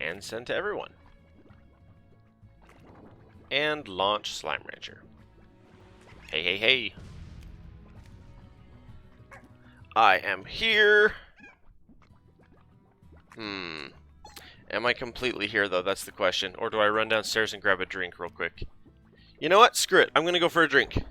and send to everyone. And launch Slime Rancher. Hey, hey, hey. I am here. Am I completely here, though? That's the question. Or do I run downstairs and grab a drink real quick? You know what? Screw it. I'm going to go for a drink.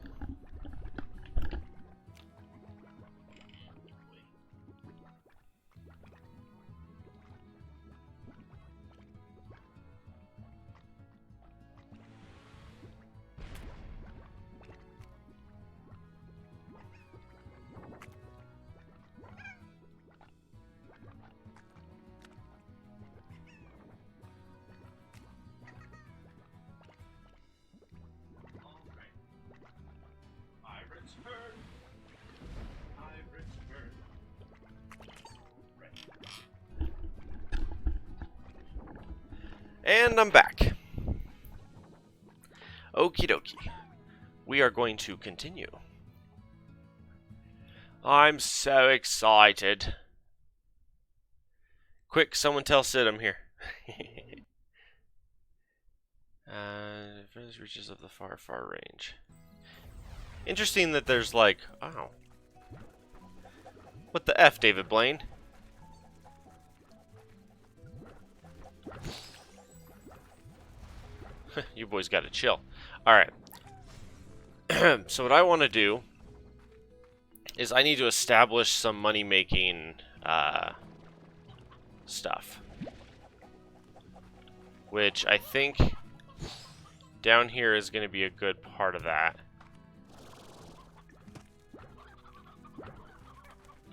And I'm back. Okie dokie. We are going to continue. I'm so excited. Quick, someone tell Sid I'm here. Furthest reaches of the far, far range. Interesting that there's like, oh. What the F, David Blaine? You boys gotta chill. Alright. So what I want to do is I need to establish some money-making stuff. Which I think down here is going to be a good part of that.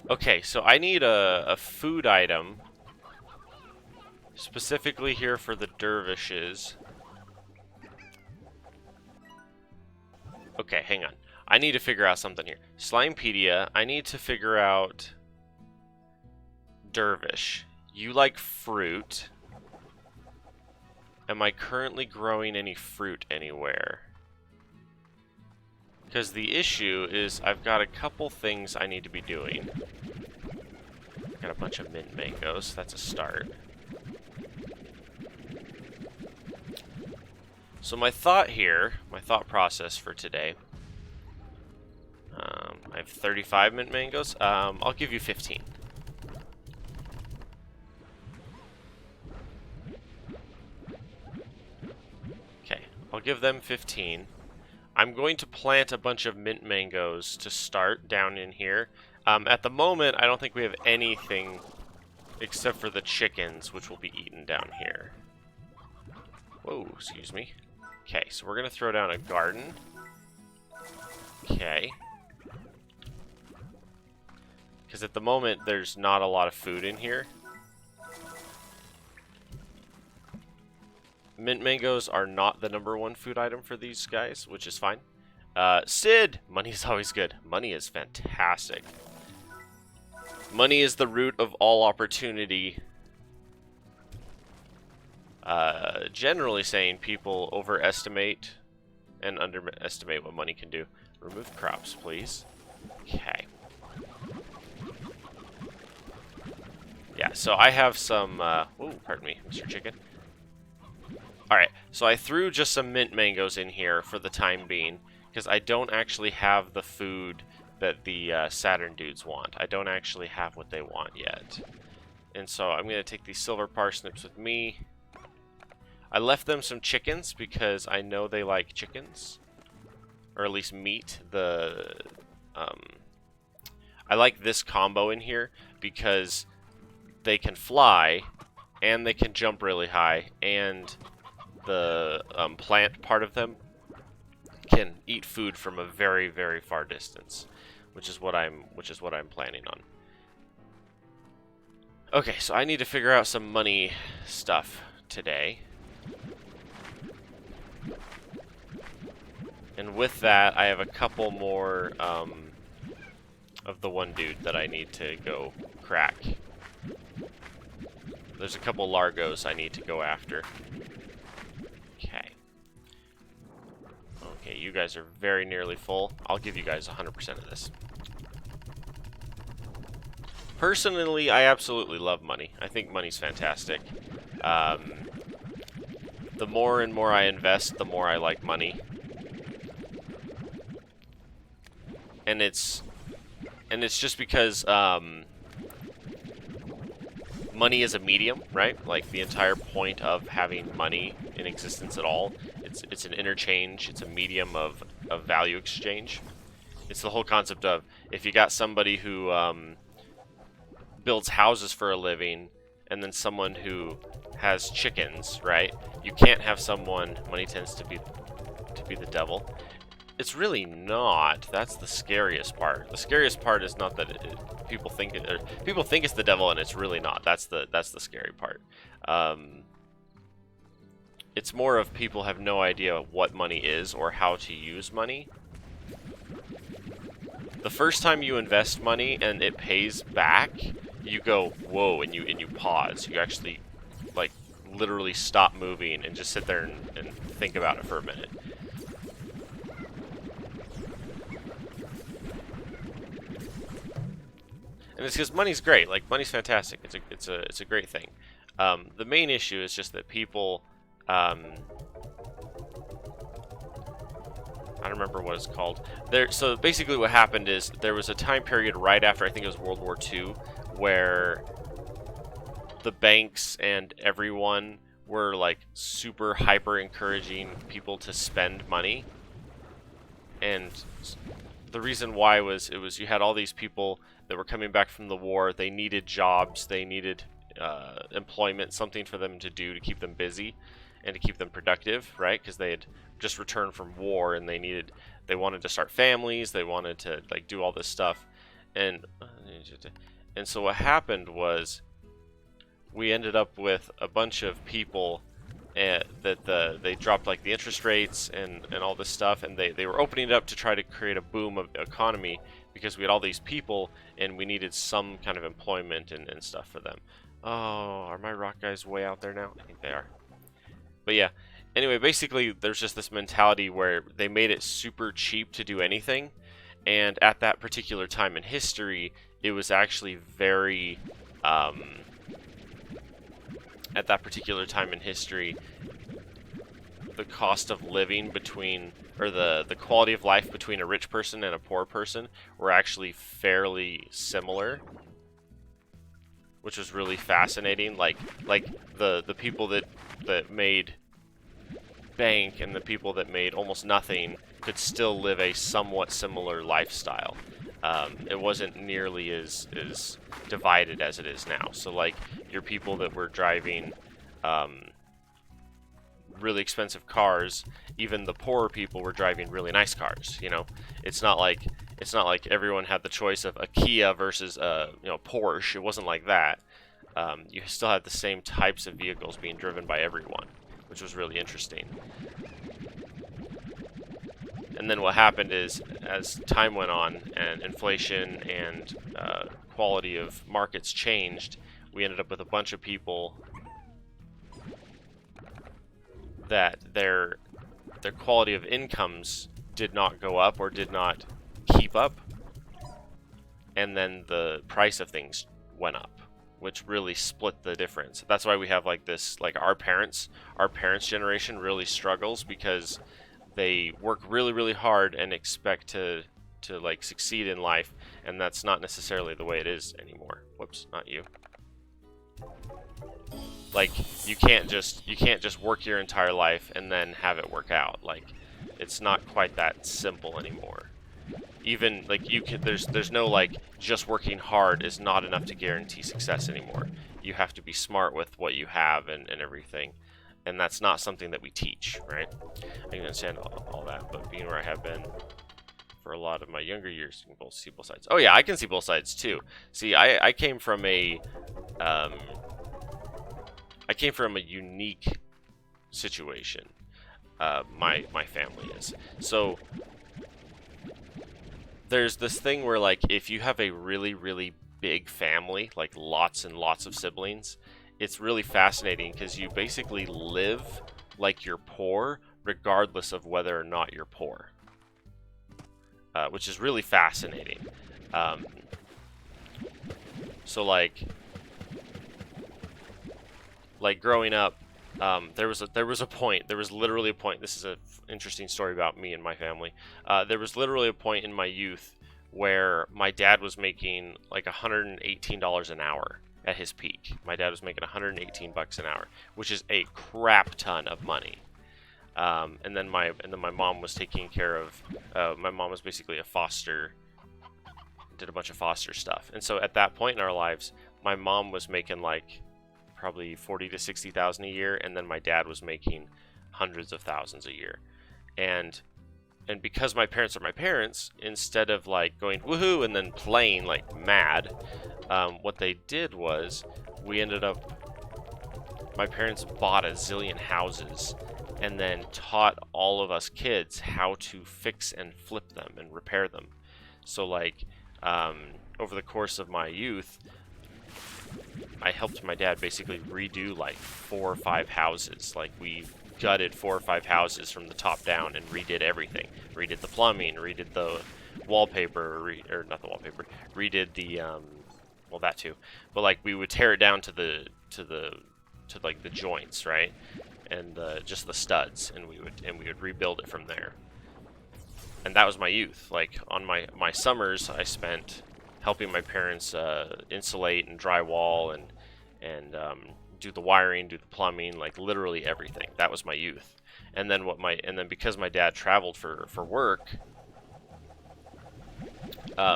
Okay, so I need a food item specifically here for the dervishes. Okay, hang on. I need to figure out something here. Slimepedia, I need to figure out dervish. You like fruit. Am I currently growing any fruit anywhere? Because the issue is I've got a couple things I need to be doing. Got a bunch of mint mangoes. That's a start. So my thought here, my thought process for today, I have 35 mint mangoes. I'll give you 15. Okay, I'll give them 15. I'm going to plant a bunch of mint mangoes to start down in here. At the moment, I don't think we have anything except for the chickens, which will be eaten down here. Whoa, excuse me. Okay, so we're going to throw down a garden. Okay. Because at the moment, there's not a lot of food in here. Mint mangoes are not the #1 food item for these guys, which is fine. Sid! Money is always good. Money is fantastic. Money is the root of all opportunity. Generally saying people overestimate and underestimate what money can do. Remove crops, please. Okay. Yeah, so I have some, oh, pardon me, Mr. Chicken. Alright, so I threw just some mint mangoes in here for the time being, because I don't actually have the food that the Saturn dudes want. I don't actually have what they want yet. And so I'm going to take these silver parsnips with me. I left them some chickens because I know they like chickens. Or at least meat. I like this combo in here because they can fly and they can jump really high, and the plant part of them can eat food from a very, very far distance, which is what I'm planning on. Okay, so I need to figure out some money stuff today. And with that, I have a couple more of the one dude that I need to go crack. There's a couple Largos I need to go after. Okay. Okay, you guys are very nearly full. I'll give you guys 100% of this. Personally, I absolutely love money. I think money's fantastic. The more and more I invest, the more I like money. And it's just because money is a medium, right? Like the entire point of having money in existence at all, it's an interchange, it's a medium of value exchange. It's the whole concept of if you got somebody who builds houses for a living and then someone who has chickens, right? You can't have someone, money tends to be the devil. It's really not. That's the scariest part. The scariest part is not that people think it's the devil and it's really not. That's the scary part. It's more of people have no idea what money is or how to use money. The first time you invest money and it pays back, you go, whoa, and you pause. You actually, like, literally stop moving and just sit there and think about it for a minute. And it's because money's great. Like, money's fantastic. It's a great thing. The main issue is just that people, I don't remember what it's called. So basically what happened is there was a time period right after, I think it was World War II, where the banks and everyone were like super hyper encouraging people to spend money. And the reason why was you had all these people that were coming back from the war. They needed jobs, they needed employment, something for them to do to keep them busy and to keep them productive, right? Because they had just returned from war and they wanted to start families, they wanted to like do all this stuff, and so what happened was we ended up with a bunch of people that they dropped like the interest rates and all this stuff, and they were opening it up to try to create a boom of economy because we had all these people and we needed some kind of employment and stuff for them. Oh, are my rock guys way out there now? I think they are. But yeah, anyway, basically there's just this mentality where they made it super cheap to do anything, and at that particular time in history, it was actually very at that particular time in history, the cost of living between, or the quality of life between a rich person and a poor person were actually fairly similar, which was really fascinating. Like the people that made bank and the people that made almost nothing could still live a somewhat similar lifestyle. It wasn't nearly as divided as it is now. So like your people that were driving really expensive cars, even the poorer people were driving really nice cars. You know, it's not like everyone had the choice of a Kia versus a Porsche. It wasn't like that. You still had the same types of vehicles being driven by everyone, which was really interesting. And then what happened is, as time went on and inflation and quality of markets changed, we ended up with a bunch of people that their quality of incomes did not go up or did not keep up, and then the price of things went up, which really split the difference. That's why we have like this, like our parents' generation really struggles because they work really, really hard and expect to like succeed in life, and that's not necessarily the way it is anymore. Whoops, not you. Like you can't just work your entire life and then have it work out. Like it's not quite that simple anymore. Even like there's no like just working hard is not enough to guarantee success anymore. You have to be smart with what you have and everything. And that's not something that we teach, right? I can understand all that, but being where I have been for a lot of my younger years, you can see both sides. Oh yeah, I can see both sides too. See, I came from a unique situation. My family is. So there's this thing where like if you have a really, really big family, like lots and lots of siblings, it's really fascinating because you basically live like you're poor regardless of whether or not you're poor, which is really fascinating. So like growing up, there was literally a point. This is an interesting story about me and my family. There was literally a point in my youth where my dad was making like $118 an hour at his peak. My dad was making 118 bucks an hour, which is a crap ton of money. And then my mom was taking care of. My mom was basically a foster. Did a bunch of foster stuff, and so at that point in our lives, my mom was making like probably 40 to 60,000 a year, and then my dad was making hundreds of thousands a year. And because my parents are my parents, instead of like going woohoo and then playing like mad, what they did was my parents bought a zillion houses and then taught all of us kids how to fix and flip them and repair them. So like over the course of my youth, I helped my dad basically redo like 4 or 5 houses. Like we gutted 4 or 5 houses from the top down and redid everything. Redid the plumbing, redid the wallpaper, or not the wallpaper, redid the well, that too. But like we would tear it down to like the joints, right? And just the studs, and we would rebuild it from there. And that was my youth. Like on my summers, I spent helping my parents insulate and drywall and do the wiring, do the plumbing, like literally everything. That was my youth. And then because my dad traveled for work,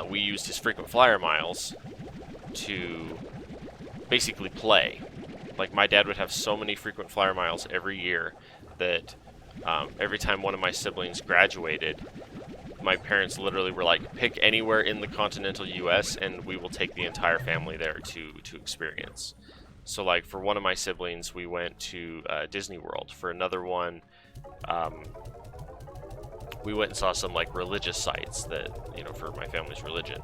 we used his frequent flyer miles to basically play. Like my dad would have so many frequent flyer miles every year that every time one of my siblings graduated, my parents literally were like, pick anywhere in the continental US and we will take the entire family there to experience. So like for one of my siblings, we went to Disney World. For another one, we went and saw some like religious sites that, for my family's religion.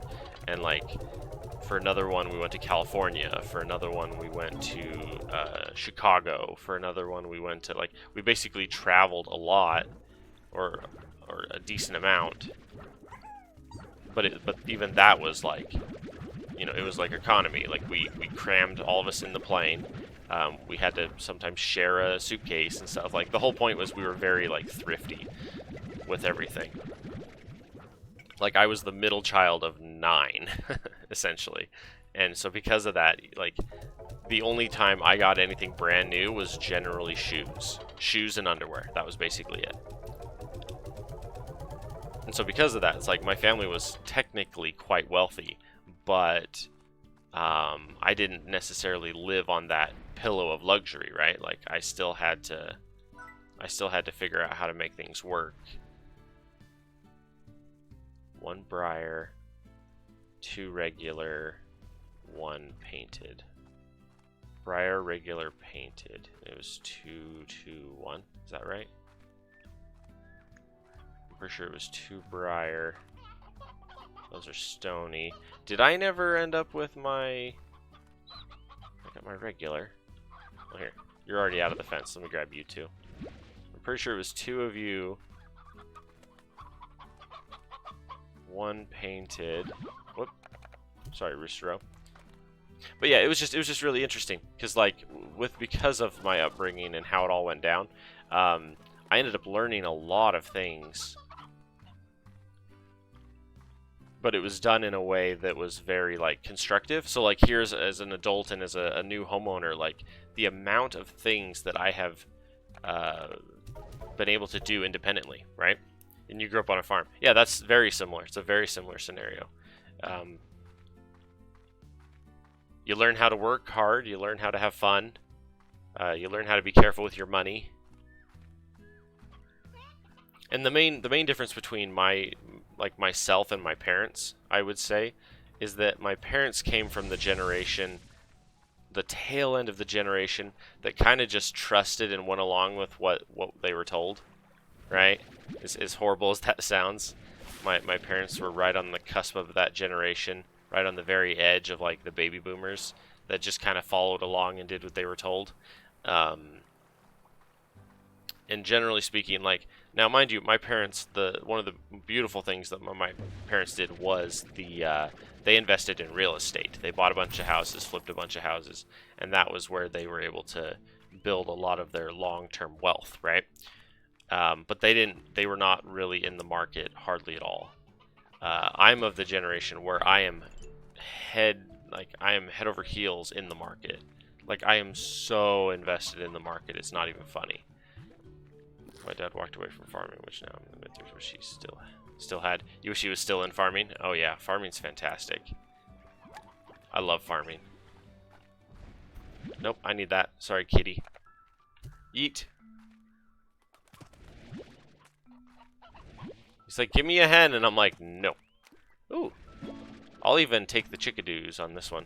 And like for another one, we went to California. For another one, we went to Chicago. For another one, we went to we basically traveled a lot, or a decent amount. But even that was like, it was like economy. Like we crammed all of us in the plane. We had to sometimes share a suitcase and stuff. Like the whole point was we were very like thrifty with everything. Like I was the middle child of 9, essentially. And so because of that, like the only time I got anything brand new was generally shoes and underwear. That was basically it. And so because of that, it's like my family was technically quite wealthy, but I didn't necessarily live on that pillow of luxury, right? Like I still had to figure out how to make things work. 1 briar, 2 regular, 1 painted. Briar, regular, painted. It was 2, 2, 1. Is that right? Pretty sure it was 2 briar. Those are stony. Did I never end up with I got my regular. Oh, here. You're already out of the fence. Let me grab you too. I'm pretty sure it was 2 of you. 1 painted. Whoop. Sorry, Roostero. But yeah, it was just really interesting because because of my upbringing and how it all went down, I ended up learning a lot of things. But it was done in a way that was very constructive. So here's as an adult and as a new homeowner, the amount of things that I have been able to do independently, right? And you grew up on a farm. Yeah, that's very similar. It's a very similar scenario. You learn how to work hard. You learn how to have fun. You learn how to be careful with your money. And the main difference between myself and my parents, I would say, is that my parents came from the tail end of the generation that kind of just trusted and went along with what they were told, right? As horrible as that sounds, my parents were right on the cusp of that generation, right on the very edge of the baby boomers that just kind of followed along and did what they were told. And generally speaking, like, now mind you, my parents, one of the beautiful things that my parents did was they invested in real estate. They bought a bunch of houses, flipped a bunch of houses, and that was where they were able to build a lot of their long-term wealth, right? But they were not really in the market hardly at all. I'm of the generation where I am head over heels in the market. Like, I am so invested in the market, it's not even funny. My dad walked away from farming, which now I'm admit there's wish he still had. You wish he was still in farming? Oh yeah, farming's fantastic. I love farming. Nope, I need that. Sorry, kitty. Eat. He's like, give me a hen, and I'm like, no. Ooh. I'll even take the chickadoos on this one.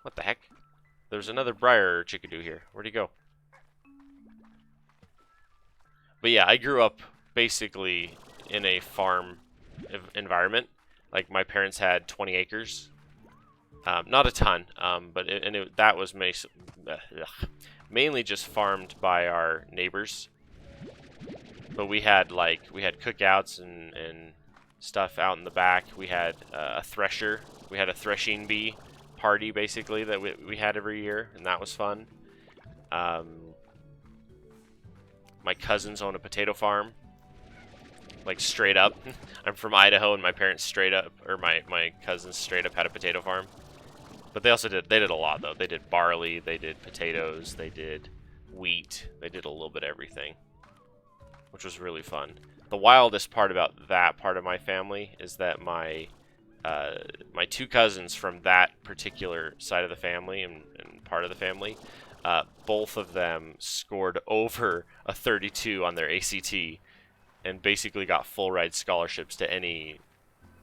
What the heck? There's another briar chickadoo here. Where'd he go? But yeah, I grew up basically in a farm environment. Like, my parents had 20 acres. Not a ton, but that was mainly just farmed by our neighbors. But we had cookouts and stuff out in the back. We had a thresher. We had a threshing bee party, basically, that we had every year, and that was fun. My cousins own a potato farm. Like, straight up. I'm from Idaho, and my parents straight up, or my cousins straight up had a potato farm. But they did a lot, though. They did barley, they did potatoes, they did wheat, they did a little bit of everything, which was really fun. The wildest part about that part of my family is that my two cousins from that particular side of the family and part of the family, both of them scored over a 32 on their ACT and basically got full ride scholarships to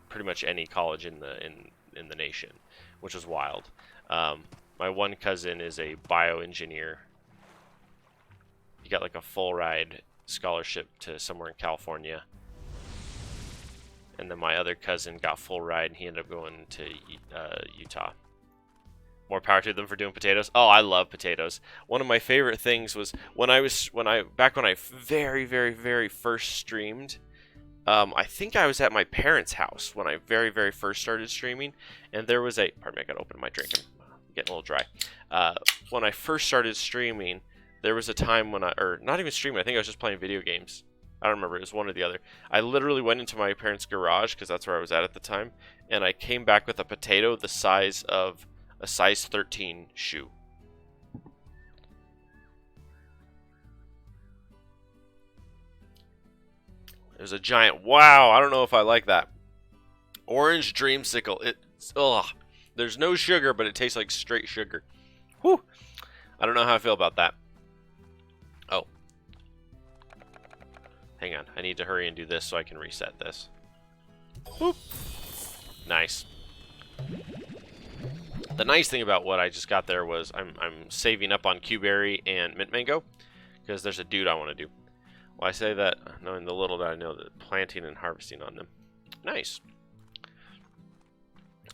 pretty much any college in the nation, which was wild. My one cousin is a bioengineer. He got like a full ride scholarship to somewhere in California. And then my other cousin got full ride, and he ended up going to Utah. More power to them for doing potatoes. Oh, I love potatoes. One of my favorite things was back when I very, very, very first streamed. I think I was at my parents' house when I very, very first started streaming, and there was pardon me, I gotta open my drink. I'm getting a little dry. When I first started streaming, there was a time when or not even streaming, I think I was just playing video games. I don't remember, it was one or the other. I literally went into my parents' garage, because that's where I was at the time, and I came back with a potato the size of a size 13 shoe. It was a giant, wow, I don't know if I like that. Orange dreamsicle. There's no sugar, but it tastes like straight sugar. Whew. I don't know how I feel about that. Oh. Hang on, I need to hurry and do this so I can reset this. Whoop. Nice. The nice thing about what I just got there was I'm saving up on Q-Berry and Mint Mango, because there's a dude I want to do. Well, I say that knowing the little that I know, that planting and harvesting on them. Nice.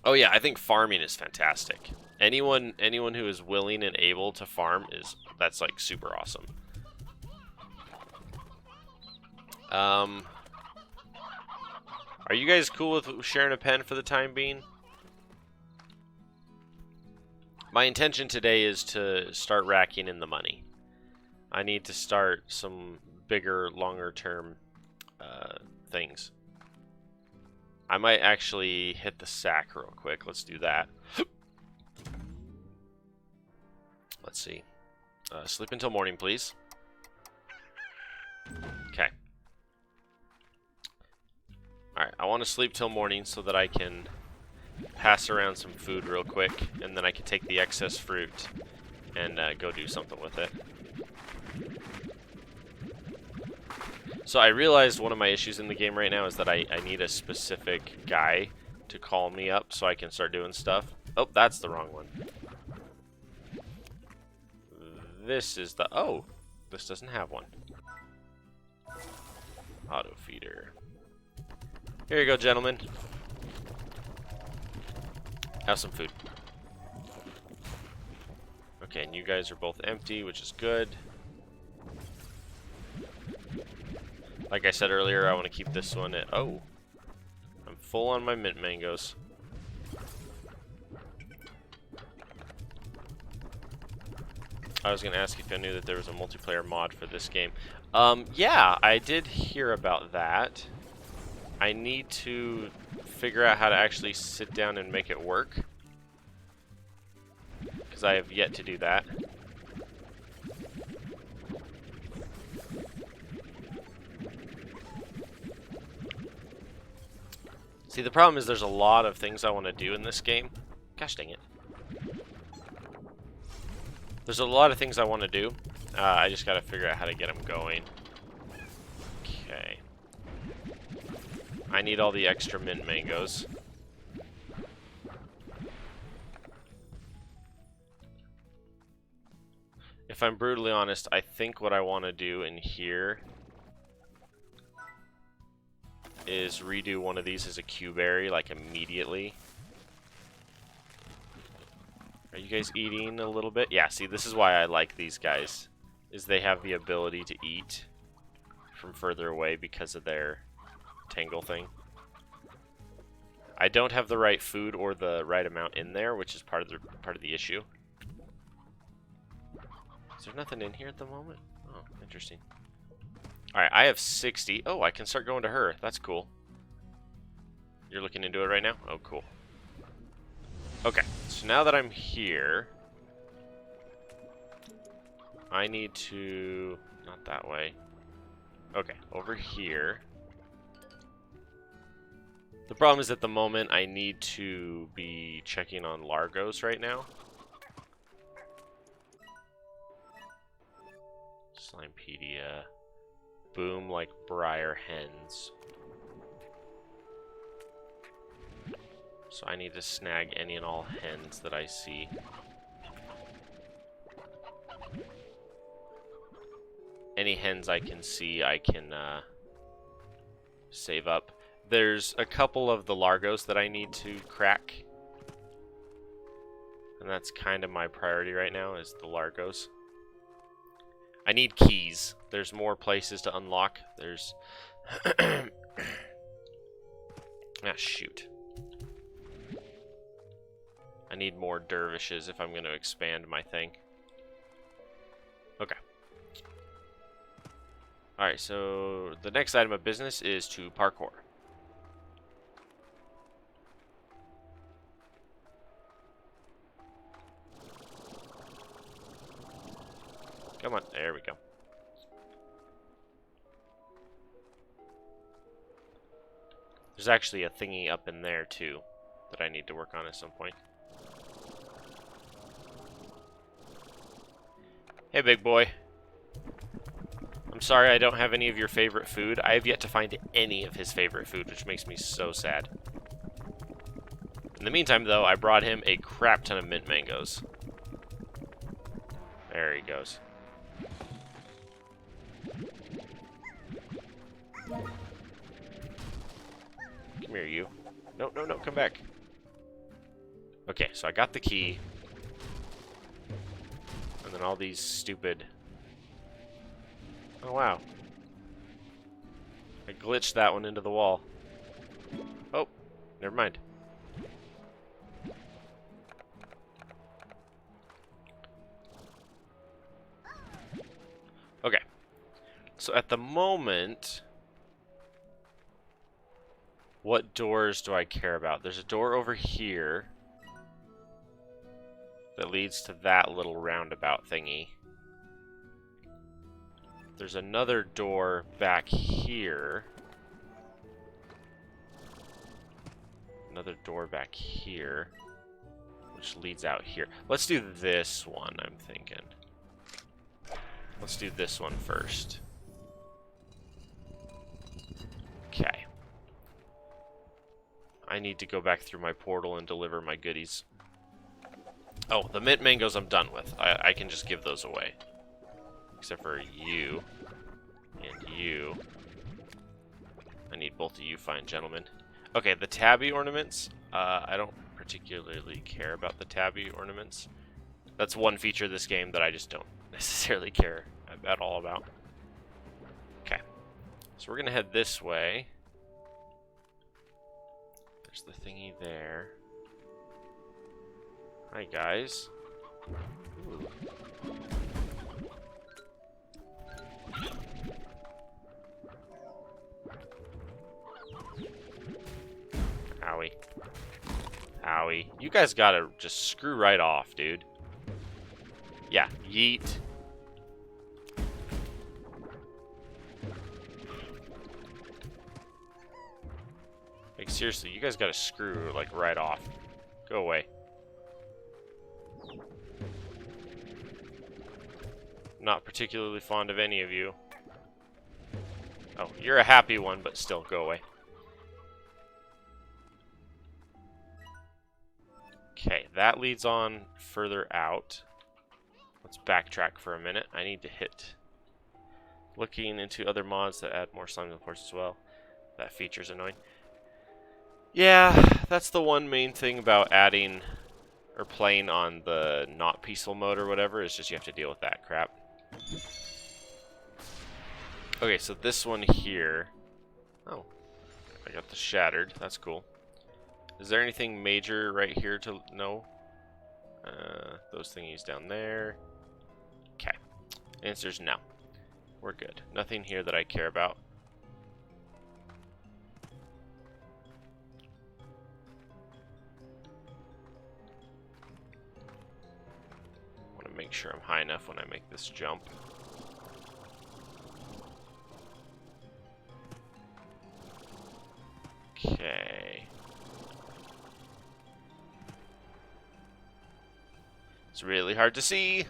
Oh yeah, I think farming is fantastic. Anyone who is willing and able to farm that's like super awesome. Are you guys cool with sharing a pen for the time being? My intention today is to start racking in the money. I need to start some bigger, longer term things. I might actually hit the sack real quick. Let's do that. Let's see. Sleep until morning, please. Okay. Alright, I want to sleep till morning so that I can pass around some food real quick, and then I can take the excess fruit and go do something with it. So I realized one of my issues in the game right now is that I need a specific guy to call me up so I can start doing stuff. Oh, that's the wrong one. This is the... Oh, this doesn't have one. Auto feeder. Here you go, gentlemen. Have some food. Okay, and you guys are both empty, which is good. Like I said earlier, I want to keep this one at... Oh! I'm full on my mint mangoes. I was going to ask if I knew that there was a multiplayer mod for this game. Yeah, I did hear about that. I need to figure out how to actually sit down and make it work, because I have yet to do that. See, the problem is there's a lot of things I want to do in this game. Gosh dang it. There's a lot of things I want to do. I just got to figure out how to get them going. Okay. I need all the extra mint mangoes. If I'm brutally honest, I think what I want to do in here is redo one of these as a Q-berry, like, immediately. Are you guys eating a little bit? Yeah, see, this is why I like these guys, is they have the ability to eat from further away because of their tangle thing. I don't have the right food or the right amount in there, which is part of the issue. Is there nothing in here at the moment? Oh, interesting. Alright, I have 60. Oh, I can start going to her. That's cool. You're looking into it right now? Oh, cool. Okay, so now that I'm here, I need to... Not that way. Okay, over here. The problem is at the moment I need to be checking on Largos right now. Slimepedia. Boom like briar hens. So I need to snag any and all hens that I see. Any hens I can see, I can save up. There's a couple of the Largos that I need to crack. And that's kind of my priority right now, is the Largos. I need keys. There's more places to unlock. There's... ah, shoot. I need more dervishes if I'm going to expand my thing. Okay. Alright, so the next item of business is to parkour. Come on, there we go. There's actually a thingy up in there too that I need to work on at some point. Hey, big boy. I'm sorry I don't have any of your favorite food. I have yet to find any of his favorite food, which makes me so sad. In the meantime, though, I brought him a crap ton of mint mangoes. There he goes. Come here, you. No, no, no, come back. Okay, so I got the key. And then all these stupid... Oh, wow. I glitched that one into the wall. Oh, never mind. Okay. So at the moment... What doors do I care about? There's a door over here that leads to that little roundabout thingy. There's another door back here. Another door back here, which leads out here. Let's do this one, I'm thinking. Let's do this one first. Okay. I need to go back through my portal and deliver my goodies. Oh, the mint mangoes I'm done with. I can just give those away. Except for you. And you. I need both of you fine gentlemen. Okay, the tabby ornaments. I don't particularly care about the tabby ornaments. That's one feature of this game that I just don't necessarily care at all about. Okay. So we're going to head this way. There's the thingy there. Hi, guys. Ooh. Owie. Owie. You guys gotta just screw right off, dude. Yeah, yeet. Like, seriously, you guys gotta screw, like, right off. Go away. Not particularly fond of any of you. Oh, you're a happy one, but still, go away. Okay, that leads on further out. Let's backtrack for a minute. I need to hit looking into other mods that add more slime to the ports as well. That feature's annoying. Yeah, that's the one main thing about adding or playing on the not peaceful mode or whatever, is just you have to deal with that crap. Okay, so this one here. Oh, I got the shattered. That's cool. Is there anything major right here to know? Those thingies down there. Okay. Answer's no. We're good. Nothing here that I care about. I want to make sure I'm high enough when I make this jump. Okay. It's really hard to see.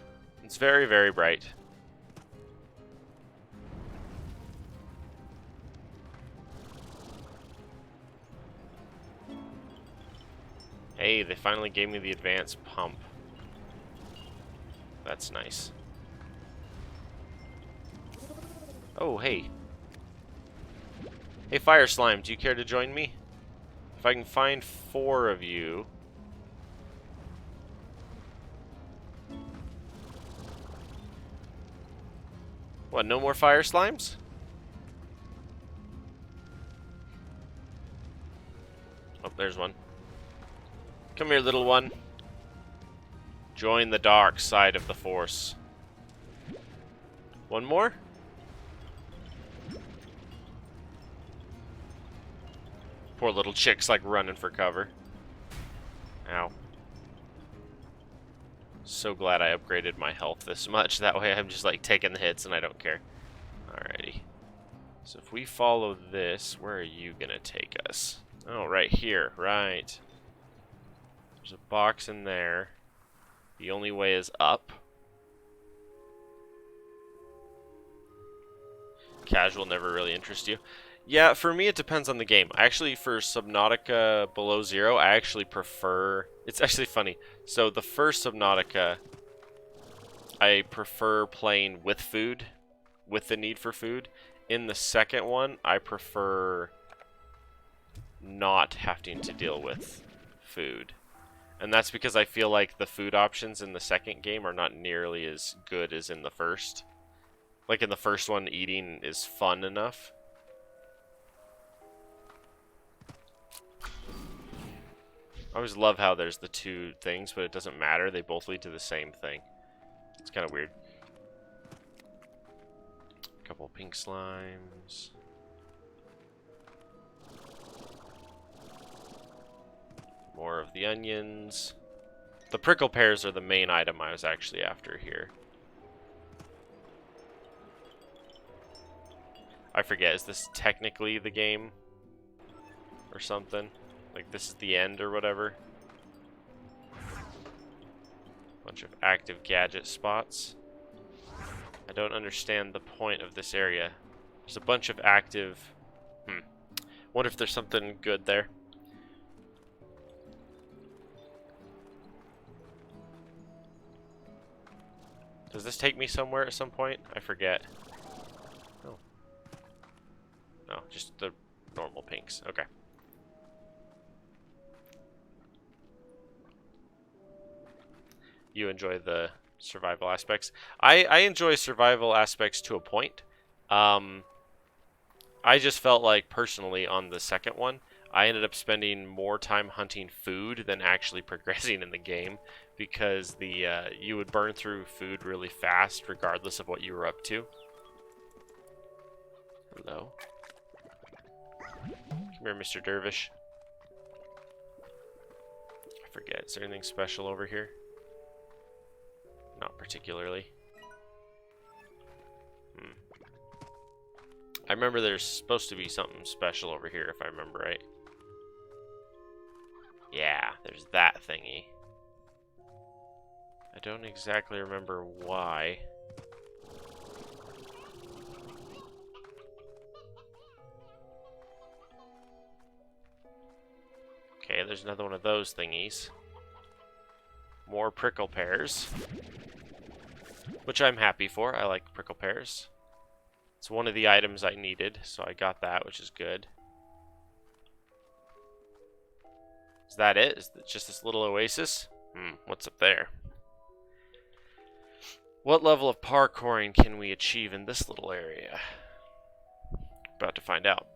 It's very, very bright. Hey, they finally gave me the advanced pump. That's nice. Oh, hey. Hey, Fire Slime, do you care to join me? If I can find 4 of you... What, no more Fire Slimes? Oh, there's one. Come here, little one. Join the dark side of the Force. One more? Poor little chick's like running for cover. Ow. So glad I upgraded my health this much. That way I'm just like taking the hits and I don't care. Alrighty. So if we follow this, where are you gonna take us? Oh, right here. Right. There's a box in there. The only way is up. Casual never really interests you. Yeah, for me it depends on the game. Actually, for Subnautica Below Zero, I actually prefer... It's actually funny. So the first Subnautica, I prefer playing with food, with the need for food. In the second one, I prefer not having to deal with food. And that's because I feel like the food options in the second game are not nearly as good as in the first. Like in the first one, eating is fun enough. I always love how there's the 2 things, but it doesn't matter. They both lead to the same thing. It's kind of weird. A couple pink slimes. More of the onions. The prickle pears are the main item I was actually after here. I forget, is this technically the game? Or something? Like this is the end or whatever? Bunch of active gadget spots. I don't understand the point of this area. There's a bunch of active... Wonder if there's something good there. Does this take me somewhere at some point? I forget. Oh. No, just the normal pinks. Okay. you enjoy the survival aspects. I enjoy survival aspects to a point. I just felt like, personally, on the second one, I ended up spending more time hunting food than actually progressing in the game, because you would burn through food really fast regardless of what you were up to. Hello. Come here, Mr. Dervish. I forget, is there anything special over here? Not particularly. I remember there's supposed to be something special over here, if I remember right. Yeah, there's that thingy. I don't exactly remember why. Okay, there's another one of those thingies. More prickle pears. Which I'm happy for. I like prickle pears. It's one of the items I needed, so I got that, which is good. Is that it? Is it just this little oasis? What's up there? What level of parkouring can we achieve in this little area? About to find out.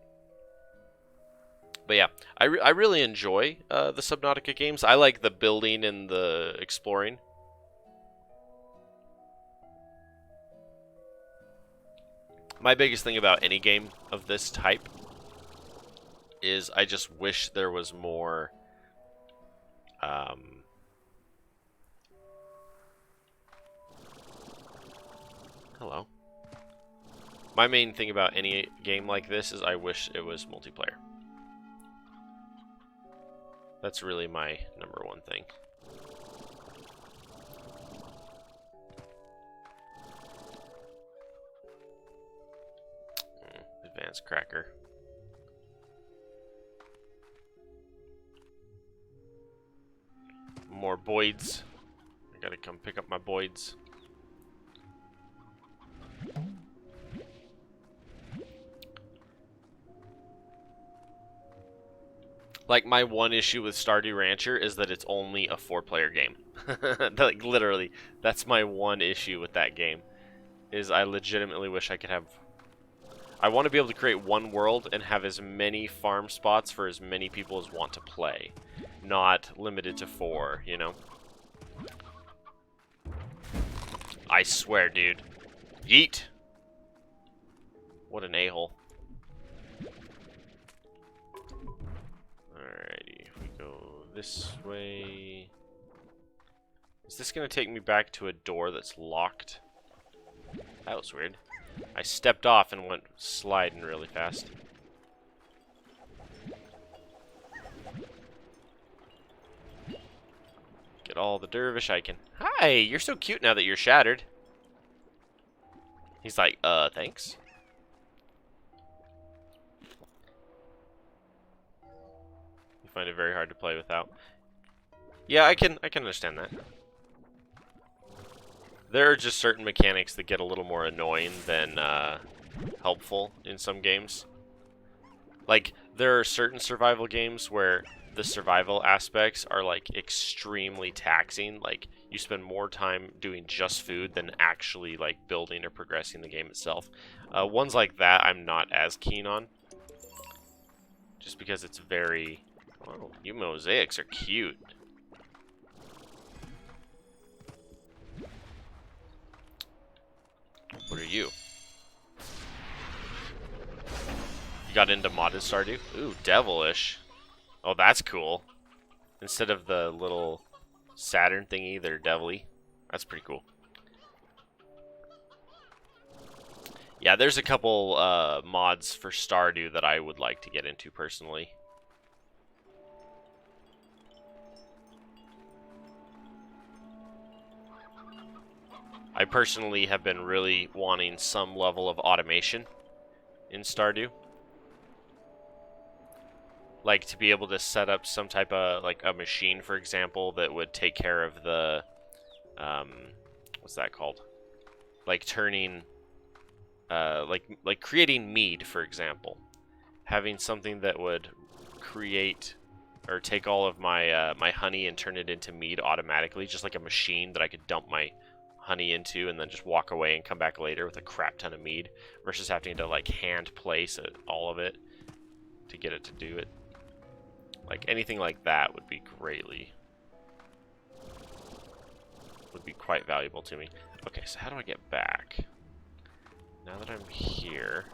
But yeah, I really enjoy the Subnautica games. I like the building and the exploring. My biggest thing about any game of this type is I just wish there was more hello. My main thing about any game like this is I wish it was multiplayer. That's really my number one thing. Advanced cracker. More Boyds. I gotta come pick up my Boyds. Like, my one issue with Stardew Rancher is that it's only a 4-player game. Like, literally, that's my one issue with that game. Is I legitimately wish I could have... I want to be able to create one world and have as many farm spots for as many people as want to play. Not limited to 4, you know? I swear, dude. Yeet! What an a-hole. Alrighty, if we go this way... Is this going to take me back to a door that's locked? That was weird. I stepped off and went sliding really fast. Get all the dervish I can. Hi, you're so cute now that you're shattered. He's like, thanks. You find it very hard to play without. Yeah, I can understand that. There are just certain mechanics that get a little more annoying than helpful in some games. Like, there are certain survival games where the survival aspects are, like, extremely taxing. Like, you spend more time doing just food than actually, like, building or progressing the game itself. Ones like that I'm not as keen on. Just because it's very... Oh, you mosaics are cute. What are you? You got into modded Stardew? Ooh, devilish. Oh, that's cool. Instead of the little Saturn thingy, they're devilly. That's pretty cool. Yeah, there's a couple mods for Stardew that I would like to get into personally. I personally have been really wanting some level of automation in Stardew. Like, to be able to set up some type of, like, a machine, for example, that would take care of the, what's that called? Like, turning, like creating mead, for example. Having something that would create or take all of my my honey and turn it into mead automatically, just like a machine that I could dump my honey into and then just walk away and come back later with a crap ton of mead, versus having to like hand place all of it to get it to do it. Like anything like that would be quite valuable to me. Okay, so how do I get back? Now that I'm here,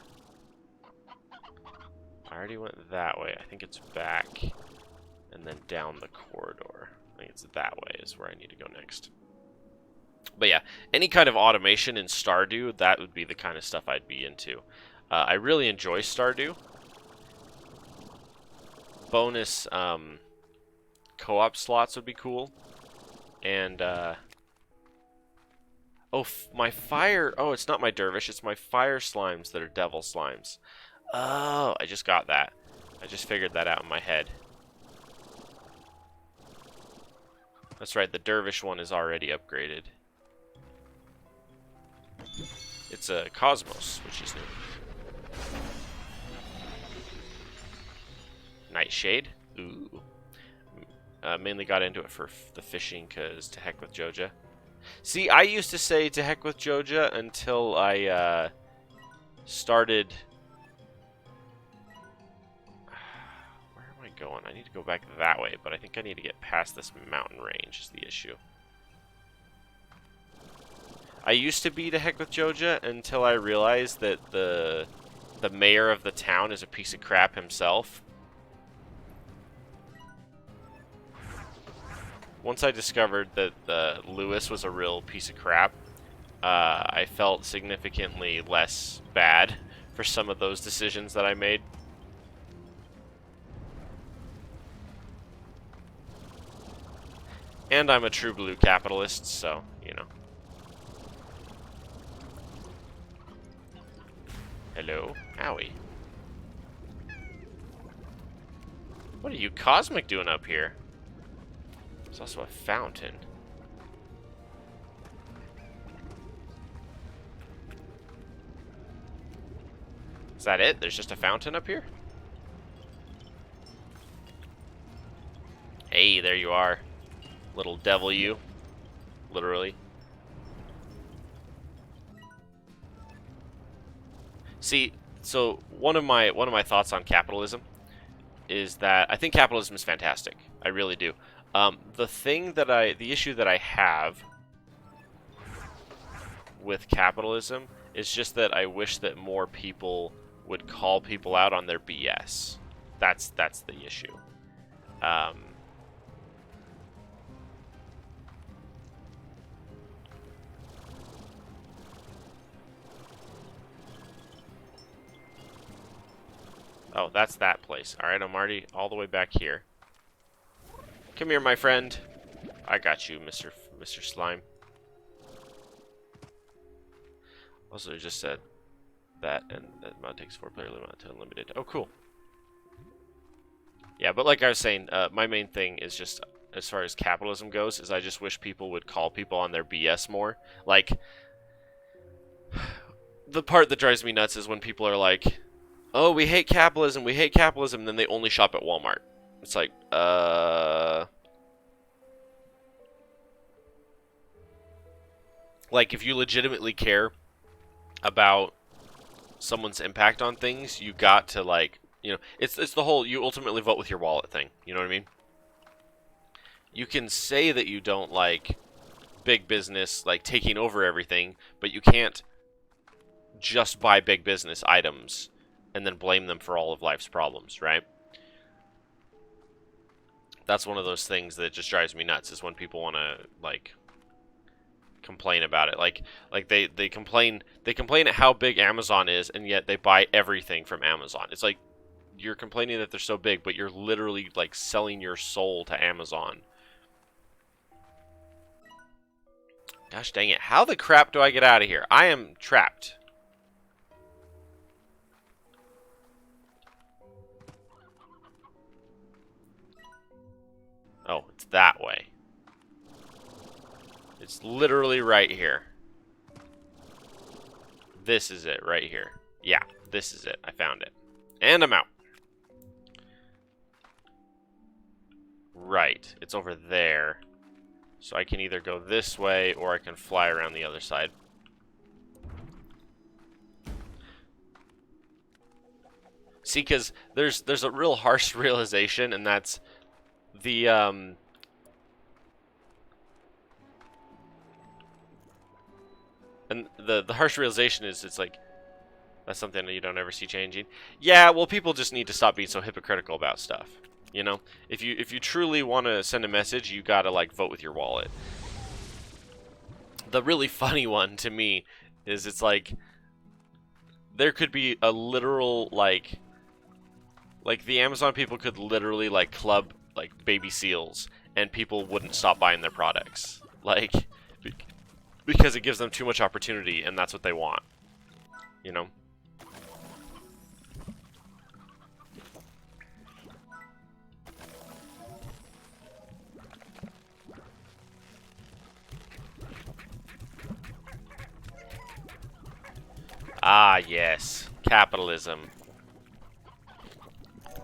I already went that way. I think it's back and then down the corridor. I think it's that way is where I need to go next. But yeah, any kind of automation in Stardew, that would be the kind of stuff I'd be into. I really enjoy Stardew. Bonus co-op slots would be cool. And, oh, my fire... Oh, it's not my dervish, it's my fire slimes that are devil slimes. Oh, I just got that. I just figured that out in my head. That's right, the dervish one is already upgraded. It's a Cosmos, which is new. Nightshade? Ooh. Mainly got into it for the fishing, because to heck with Joja. See, I used to say to heck with Joja until I started... Where am I going? I need to go back that way, but I think I need to get past this mountain range is the issue. I used to be to heck with Joja until I realized that the mayor of the town is a piece of crap himself. Once I discovered that Lewis was a real piece of crap, I felt significantly less bad for some of those decisions that I made. And I'm a true blue capitalist, so, you know. Hello? Owie. What are you Cosmic doing up here? There's also a fountain. Is that it? There's just a fountain up here? Hey, there you are. Little devil you. Literally. See, so one of my thoughts on capitalism is that I think capitalism is fantastic. I really do. The issue that I have with capitalism is just that I wish that more people would call people out on their BS. That's the issue. Oh, that's that place. Alright, I'm already all the way back here. Come here, my friend. I got you, Mr. Slime. Also, it just said that, and that mod takes 4-player limit to unlimited. Oh, cool. Yeah, but like I was saying, my main thing is just, as far as capitalism goes, is I just wish people would call people on their BS more. Like, the part that drives me nuts is when people are like, oh, we hate capitalism, and then they only shop at Walmart. It's like, like, if you legitimately care about someone's impact on things, you got to, like, you know, it's the whole, you ultimately vote with your wallet thing. You know what I mean? You can say that you don't like big business, like, taking over everything, but you can't just buy big business items and then blame them for all of life's problems, right? That's one of those things that just drives me nuts, is when people want to, like, complain about it. Like they complain at how big Amazon is, and yet they buy everything from Amazon. It's like, you're complaining that they're so big, but you're literally, like, selling your soul to Amazon. Gosh dang it. How the crap do I get out of here? I am trapped. Oh, it's that way. It's literally right here. This is it right here. Yeah, this is it. I found it. And I'm out. Right. It's over there. So I can either go this way, or I can fly around the other side. See, because there's a real harsh realization, and that's the and the harsh realization is it's like that's something that you don't ever see changing. Yeah, well, people just need to stop being so hypocritical about stuff. You know, if you truly want to send a message, you gotta like vote with your wallet. The really funny one to me is it's like there could be a literal like the Amazon people could literally like club like baby seals and people wouldn't stop buying their products, like because it gives them too much opportunity and that's what they want, you know. Ah, yes. Capitalism. At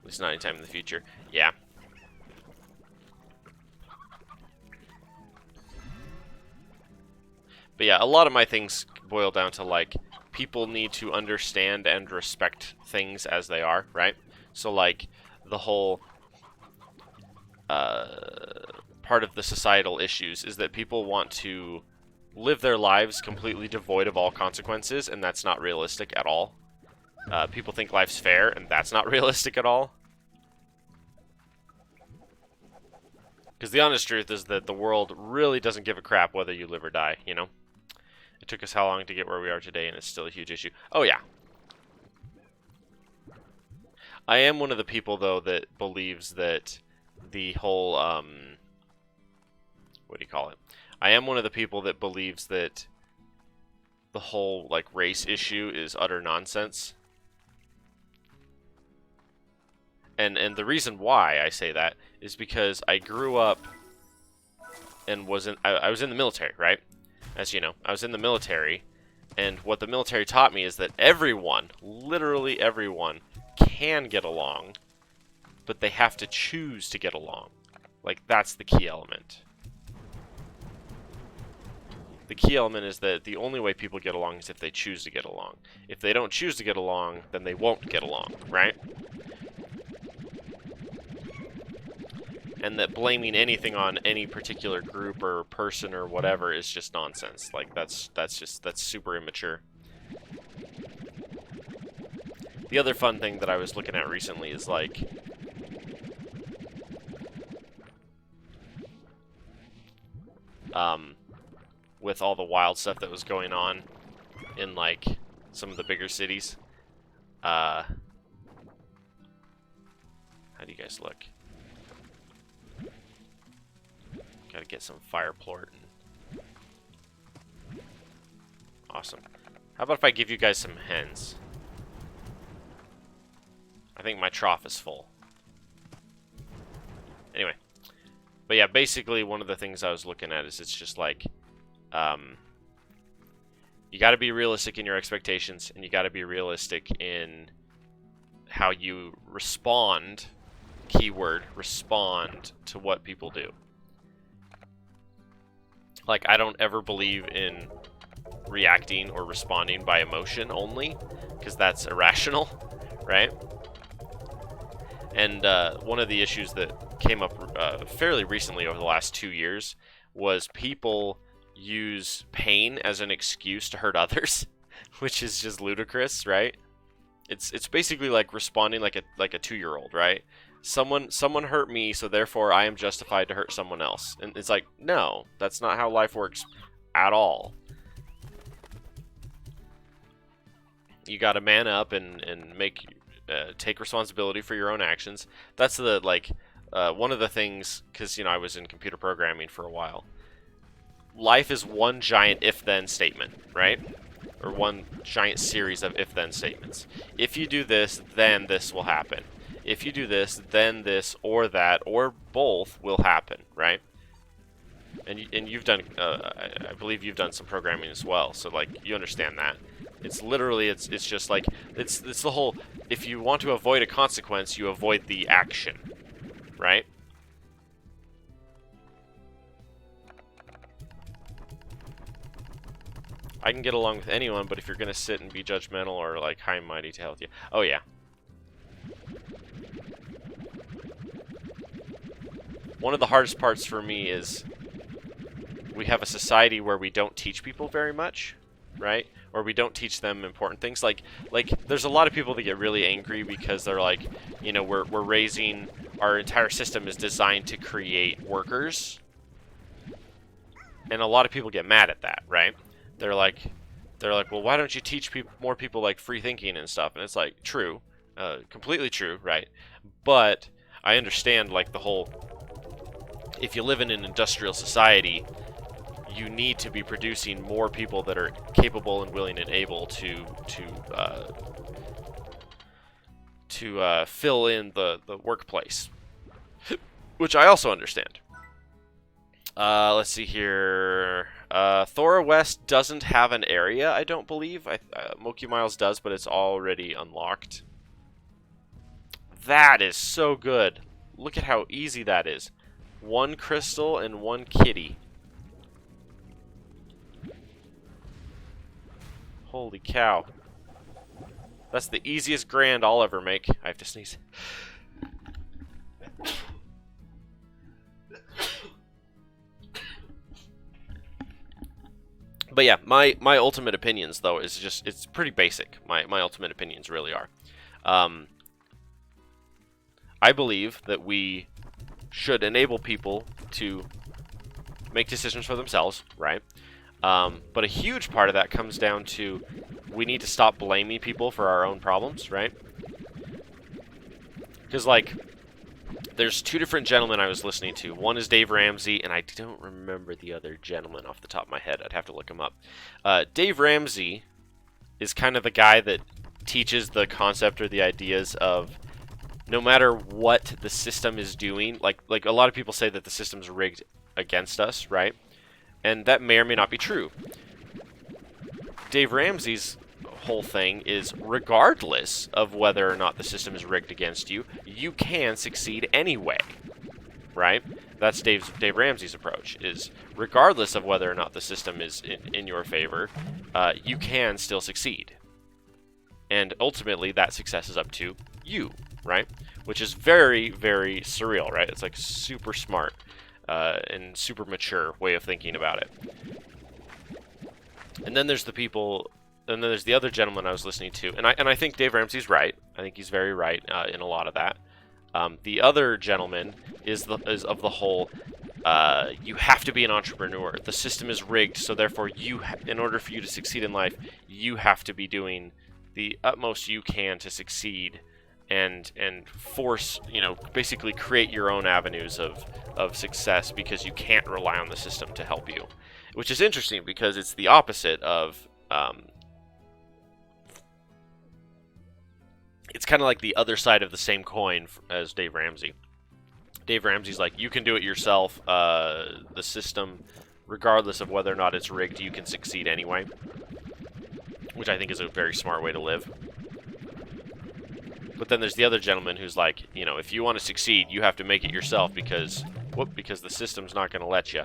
least not anytime in the future. Yeah. But yeah, a lot of my things boil down to, like, people need to understand and respect things as they are, right? So, like, the whole part of the societal issues is that people want to live their lives completely devoid of all consequences, and that's not realistic at all. People think life's fair, and that's not realistic at all. Because the honest truth is that the world really doesn't give a crap whether you live or die, you know? It took us how long to get where we are today, and it's still a huge issue. Oh, yeah. I am one of the people, though, that believes that the whole, what do you call it? I am one of the people that believes that the whole, like, race issue is utter nonsense. And the reason why I say that is because I grew up and I was in the military, right? As you know, I was in the military, and what the military taught me is that everyone, literally everyone, can get along, but they have to choose to get along. Like, that's the key element. The key element is that the only way people get along is if they choose to get along. If they don't choose to get along, then they won't get along, right? And that blaming anything on any particular group or person or whatever is just nonsense. Like, that's super immature. The other fun thing that I was looking at recently is, like, with all the wild stuff that was going on in, like, some of the bigger cities. How do you guys look? Gotta get some fire plort. Awesome. How about if I give you guys some hens? I think my trough is full. Anyway. But yeah, basically one of the things I was looking at is it's just like, you gotta be realistic in your expectations, and you gotta be realistic in how you respond, keyword, respond to what people do. Like, I don't ever believe in reacting or responding by emotion only, because that's irrational, right? And one of the issues that came up fairly recently over the last 2 years was people use pain as an excuse to hurt others, which is just ludicrous, right? It's basically like responding like a 2-year-old, right? Someone hurt me, so therefore I am justified to hurt someone else. And it's like, no, that's not how life works at all. You gotta man up and take responsibility for your own actions. That's the, like, one of the things, because, you know, I was in computer programming for a while. Life is one giant if-then statement, right? Or one giant series of if-then statements. If you do this, then this will happen. If you do this, then this or that or both will happen, right? And you've done, I believe you've done some programming as well, so, like, you understand that. It's literally, it's just like, it's the whole, if you want to avoid a consequence, you avoid the action, right? I can get along with anyone, but if you're gonna sit and be judgmental or like high and mighty to help you, oh yeah. One of the hardest parts for me is we have a society where we don't teach people very much, right? Or we don't teach them important things. Like there's a lot of people that get really angry because they're like, you know, we're raising, our entire system is designed to create workers. And a lot of people get mad at that, right? They're like, well, why don't you teach more people like free thinking and stuff? And it's like, true, completely true, right? But I understand like the whole, if you live in an industrial society, you need to be producing more people that are capable and willing and able to fill in the workplace, which I also understand. Let's see here. Thora West doesn't have an area, I don't believe. Moki Miles does, but it's already unlocked. That is so good. Look at how easy that is. 1 crystal and 1 kitty. Holy cow. That's the easiest grand I'll ever make. I have to sneeze. But yeah, my ultimate opinions, though, is just, it's pretty basic. My ultimate opinions really are. I believe that we should enable people to make decisions for themselves, right? But a huge part of that comes down to we need to stop blaming people for our own problems, right? Because, like, there's 2 different gentlemen I was listening to. One is Dave Ramsey, and I don't remember the other gentleman off the top of my head. I'd have to look him up. Dave Ramsey is kind of the guy that teaches the concept or the ideas of no matter what the system is doing, like a lot of people say that the system's rigged against us, right? And that may or may not be true. Dave Ramsey's whole thing is regardless of whether or not the system is rigged against you, you can succeed anyway, right? That's Dave Ramsey's approach, is regardless of whether or not the system is in your favor, you can still succeed. And ultimately, that success is up to you, right? Which is very, very surreal, right? It's like super smart and super mature way of thinking about it. And then there's the people, and then there's the other gentleman I was listening to, and I think Dave Ramsey's right. I think he's very right in a lot of that. The other gentleman is of the whole, you have to be an entrepreneur. The system is rigged, so therefore in order for you to succeed in life, you have to be doing the utmost you can to succeed, and force, you know, basically create your own avenues of success, because you can't rely on the system to help you. Which is interesting because it's the opposite of, it's kind of like the other side of the same coin as Dave Ramsey. Dave Ramsey's like, you can do it yourself. The system, regardless of whether or not it's rigged, you can succeed anyway. Which I think is a very smart way to live. But then there's the other gentleman who's like, you know, if you want to succeed, you have to make it yourself because the system's not going to let you.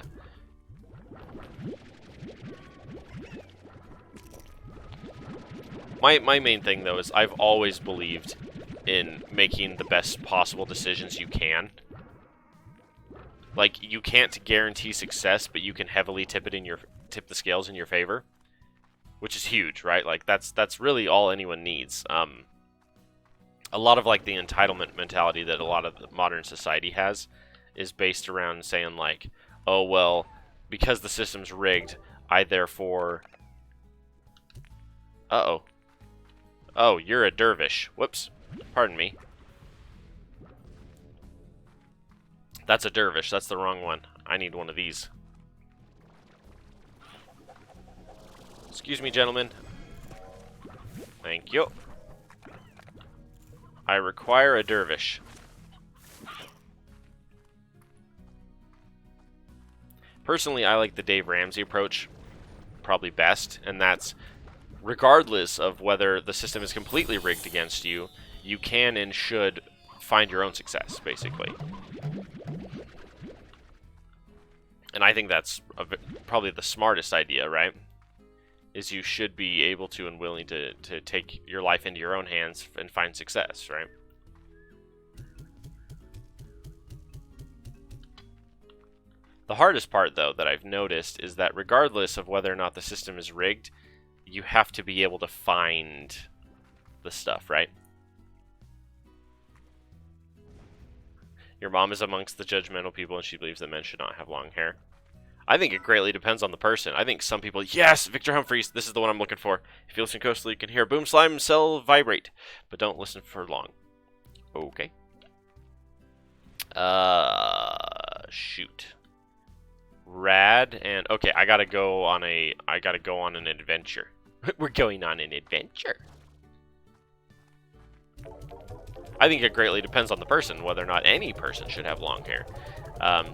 My main thing, though, is I've always believed in making the best possible decisions you can. Like, you can't guarantee success, but you can heavily tip the scales in your favor, which is huge, right? Like, that's really all anyone needs. A lot of, like, the entitlement mentality that a lot of the modern society has is based around saying, like, oh, well, because the system's rigged, I therefore... Uh-oh. Oh, you're a dervish. Whoops. Pardon me. That's a dervish. That's the wrong one. I need one of these. Excuse me, gentlemen. Thank you. I require a dervish. Personally, I like the Dave Ramsey approach probably best, and that's regardless of whether the system is completely rigged against you, you can and should find your own success, basically. And I think that's probably the smartest idea, right? Is you should be able to and willing to take your life into your own hands and find success, right? The hardest part, though, that I've noticed is that regardless of whether or not the system is rigged, you have to be able to find the stuff, right? Your mom is amongst the judgmental people and she believes that men should not have long hair. I think it greatly depends on the person. I think some people, yes, Victor Humphreys, this is the one I'm looking for. If you listen closely, you can hear boom, slime, cell, vibrate. But don't listen for long. Okay. Shoot. Rad and okay, I gotta go on an adventure. We're going on an adventure. I think it greatly depends on the person, whether or not any person should have long hair.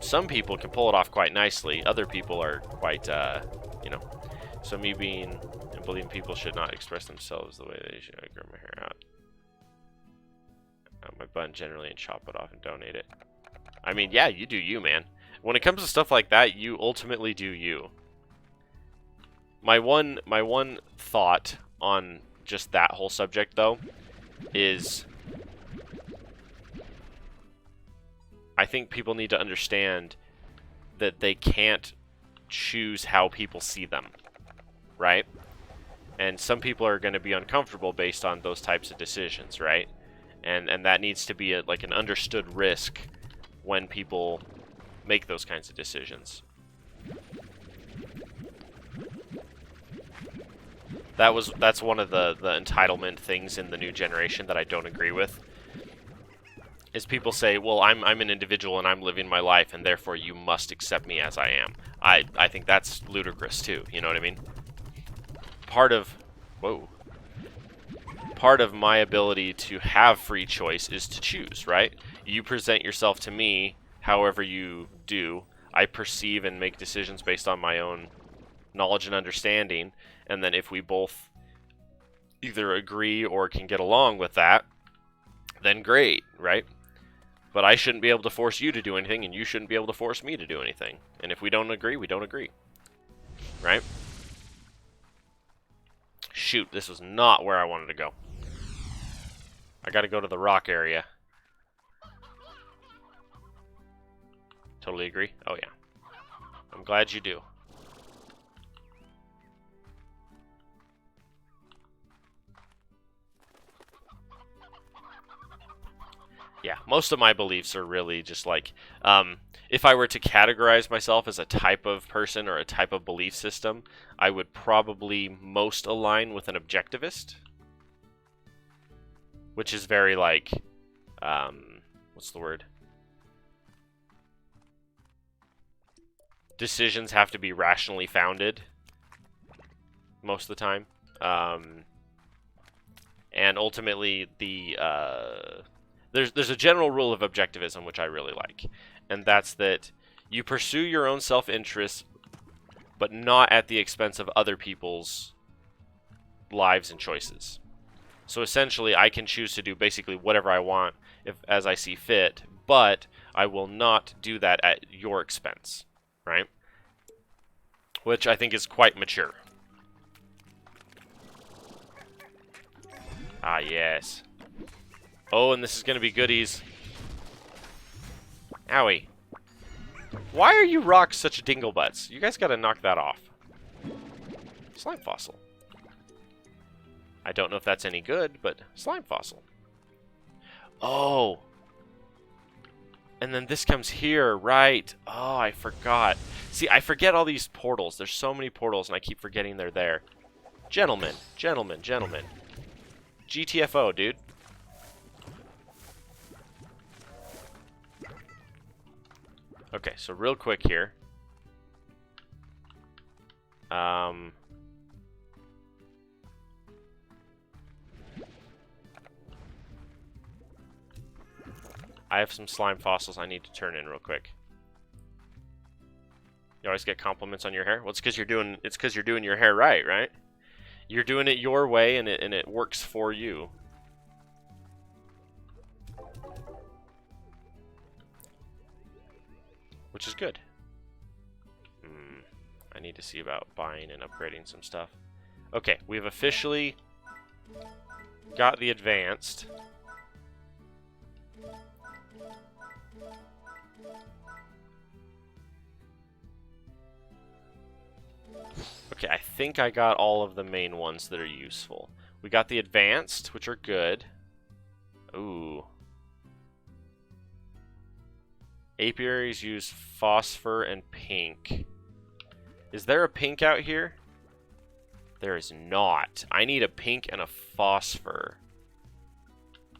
Some people can pull it off quite nicely. Other people are quite, you know. So me being and believing people should not express themselves the way they should. I grow my hair out my bun generally and chop it off and donate it. I mean, yeah, you do you, man. When it comes to stuff like that, you ultimately do you. My one thought on just that whole subject, though, is I think people need to understand that they can't choose how people see them, right? And some people are going to be uncomfortable based on those types of decisions, right? And that needs to be like an understood risk when people make those kinds of decisions. That's one of the entitlement things in the new generation that I don't agree with. Is people say, well, I'm an individual and I'm living my life and therefore you must accept me as I am. I think that's ludicrous too, you know what I mean? Part of my ability to have free choice is to choose, right? You present yourself to me however you do. I perceive and make decisions based on my own knowledge and understanding, and then if we both either agree or can get along with that, then great, right? But I shouldn't be able to force you to do anything, and you shouldn't be able to force me to do anything. And if we don't agree, we don't agree. Right? Shoot, this was not where I wanted to go. I gotta go to the rock area. Totally agree? Oh yeah. I'm glad you do. Yeah, most of my beliefs are really just like, if I were to categorize myself as a type of person or a type of belief system, I would probably most align with an objectivist. Which is very like, what's the word? Decisions have to be rationally founded most of the time. And ultimately, there's a general rule of objectivism which I really like, and that's that you pursue your own self-interest, but not at the expense of other people's lives and choices. So essentially, I can choose to do basically whatever I want as I see fit, but I will not do that at your expense, right? Which I think is quite mature. Ah, yes. Oh, and this is going to be goodies. Owie. Why are you rocks such dinglebutts? You guys got to knock that off. Slime fossil. I don't know if that's any good, but slime fossil. Oh. And then this comes here, right. Oh, I forgot. See, I forget all these portals. There's so many portals, and I keep forgetting they're there. Gentlemen, gentlemen, gentlemen. GTFO, dude. Okay, so real quick here. I have some slime fossils I need to turn in real quick. You always get compliments on your hair? Well, it's because you're doing your hair right, right? You're doing it your way, and it works for you. which is good. I need to see about buying and upgrading some stuff. Okay, we've officially got the advanced. Okay, I think I got all of the main ones that are useful. We got the advanced, which are good. Ooh. Apiaries use phosphor and pink. Is there a pink out here? There is not. I need a pink and a phosphor.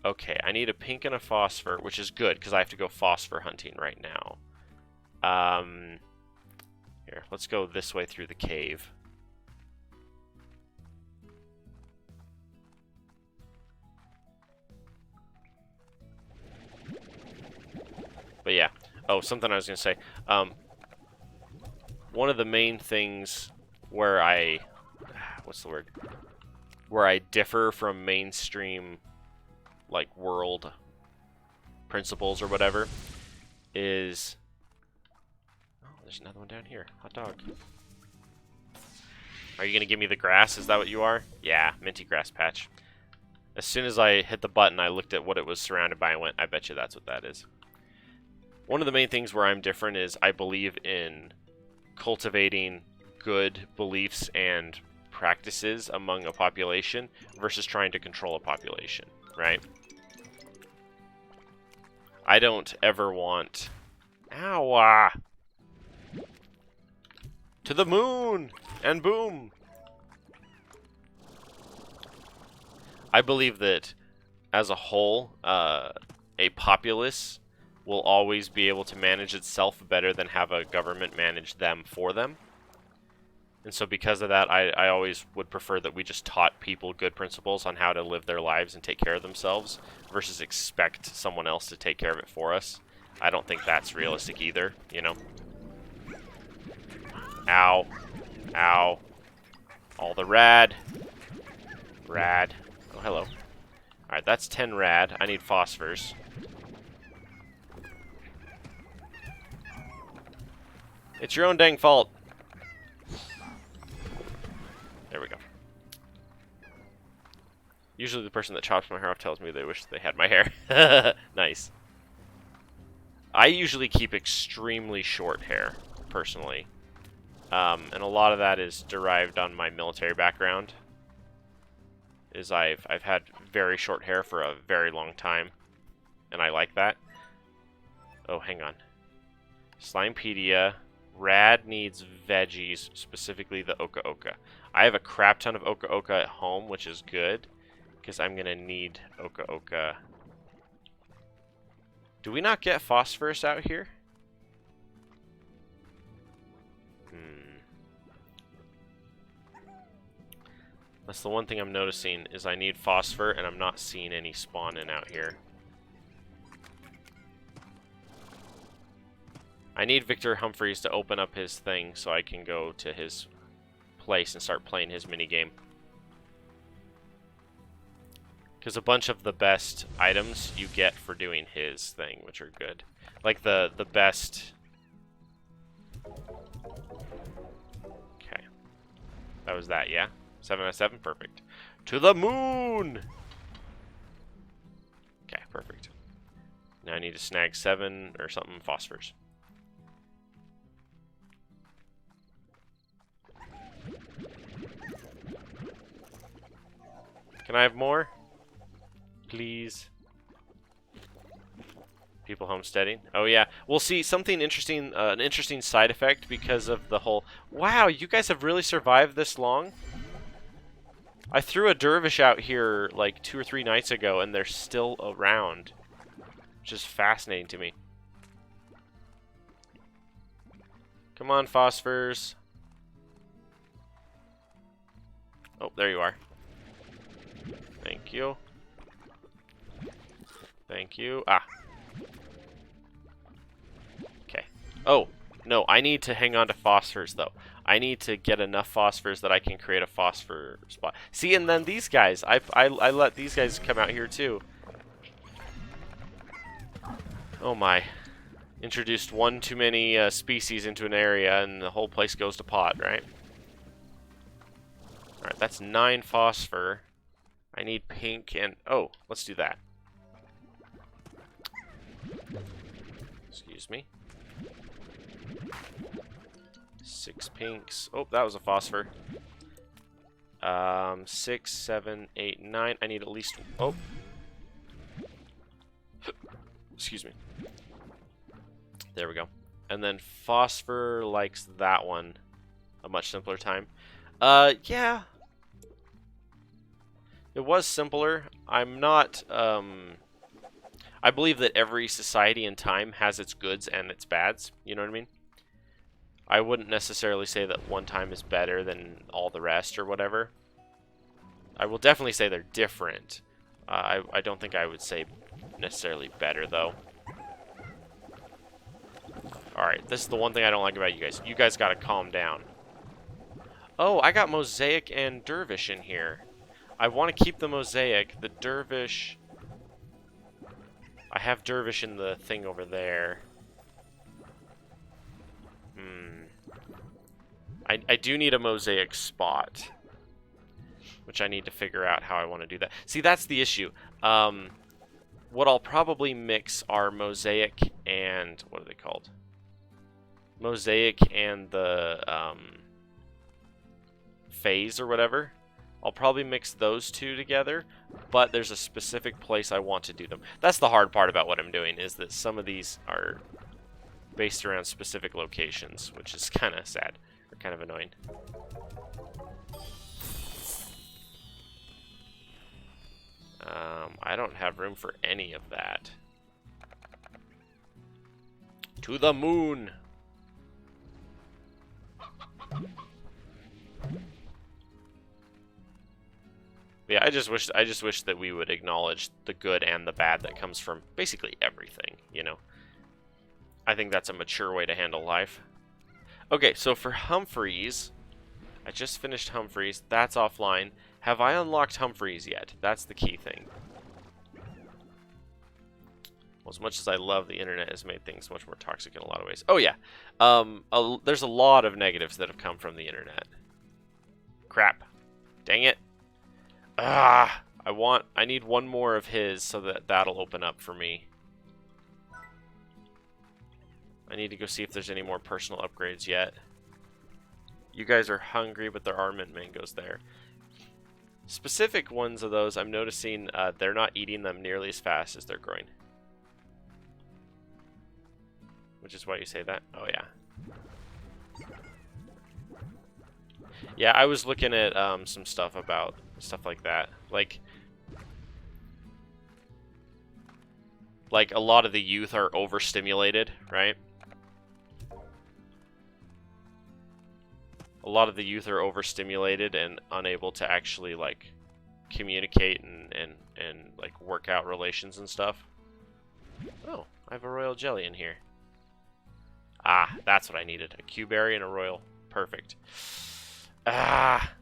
Okay, I need a pink and a phosphor, which is good because I have to go phosphor hunting right now. Here, let's go this way through the cave. But yeah. Oh, something I was going to say. One of the main things where I... What's the word? Where I differ from mainstream, like, world principles or whatever, is... Oh, there's another one down here. Hot dog. Are you going to give me the grass? Is that what you are? Yeah, minty grass patch. As soon as I hit the button, I looked at what it was surrounded by and went, I bet you that's what that is. One of the main things where I'm different is I believe in cultivating good beliefs and practices among a population versus trying to control a population, right? I don't ever want... Ow! To the moon! And boom! I believe that, as a whole, a populace will always be able to manage itself better than have a government manage them for them. And so because of that, I always would prefer that we just taught people good principles on how to live their lives and take care of themselves versus expect someone else to take care of it for us. I don't think that's realistic either, you know? Ow. Ow. All the rad. Rad. Oh, hello. Alright, that's 10 rad. I need phosphors. It's your own dang fault. There we go. Usually the person that chops my hair off tells me they wish they had my hair. Nice. I usually keep extremely short hair, personally. And a lot of that is derived on my military background. I've had very short hair for a very long time. And I like that. Oh, hang on. Slimepedia. Rad needs veggies, specifically the Oka Oka. I have a crap ton of Oka Oka at home, which is good, because I'm going to need Oka Oka. Do we not get phosphorus out here? That's the one thing I'm noticing, is I need phosphor, and I'm not seeing any spawning out here. I need Victor Humphreys to open up his thing so I can go to his place and start playing his minigame. Because a bunch of the best items you get for doing his thing, which are good. Like the best... Okay. That was that, yeah? 7 out of 7? Perfect. To the moon! Okay, perfect. Now I need to snag 7 or something phosphors. Can I have more? Please. People homesteading. Oh yeah. We'll see something interesting, an interesting side effect because of the whole... Wow, you guys have really survived this long? I threw a dervish out here like 2 or 3 nights ago and they're still around. Which is fascinating to me. Come on, phosphors. Oh, there you are. Thank you. Thank you. Ah. Okay. Oh, no, I need to hang on to phosphors, though. I need to get enough phosphors that I can create a phosphor spot. See, and then these guys, I let these guys come out here, too. Oh, my. Introduced one too many species into an area and the whole place goes to pot, right? Alright, that's 9 phosphor. I need pink and... oh, let's do that. Excuse me. 6 pinks. Oh, that was a phosphor. 6, 7, 8, 9. I need at least... oh. Excuse me. There we go. And then phosphor likes that one a much simpler time. Yeah. It was simpler. I'm not, I believe that every society and time has its goods and its bads. You know what I mean? I wouldn't necessarily say that one time is better than all the rest or whatever. I will definitely say they're different. I don't think I would say necessarily better, though. Alright, this is the one thing I don't like about you guys. You guys gotta calm down. Oh, I got Mosaic and Dervish in here. I want to keep the Mosaic. The Dervish... I have Dervish in the thing over there. I do need a Mosaic spot. Which I need to figure out how I want to do that. See, that's the issue. What I'll probably mix are Mosaic and... what are they called? Mosaic and the phase or whatever. I'll probably mix those two together, but there's a specific place I want to do them. That's the hard part about what I'm doing, is that some of these are based around specific locations, which is kind of sad, or kind of annoying. I don't have room for any of that. To the moon! Yeah, I just wish that we would acknowledge the good and the bad that comes from basically everything, you know. I think that's a mature way to handle life. Okay, so for Humphreys, I just finished Humphreys. That's offline. Have I unlocked Humphreys yet? That's the key thing. Well, as much as I love the internet, has made things much more toxic in a lot of ways. Oh yeah, there's a lot of negatives that have come from the internet. Crap. Dang it. Ah, I need one more of his so that that'll open up for me. I need to go see if there's any more personal upgrades yet. You guys are hungry, but there are mint mangoes there. Specific ones of those, I'm noticing they're not eating them nearly as fast as they're growing. Which is why you say that? Oh, yeah. Yeah, I was looking at some stuff about stuff like that. Like a lot of the youth are overstimulated, right? A lot of the youth are overstimulated and unable to actually like communicate and like work out relations and stuff. Oh, I have a royal jelly in here. Ah, that's what I needed. A Q-berry and a royal. Perfect. Ah.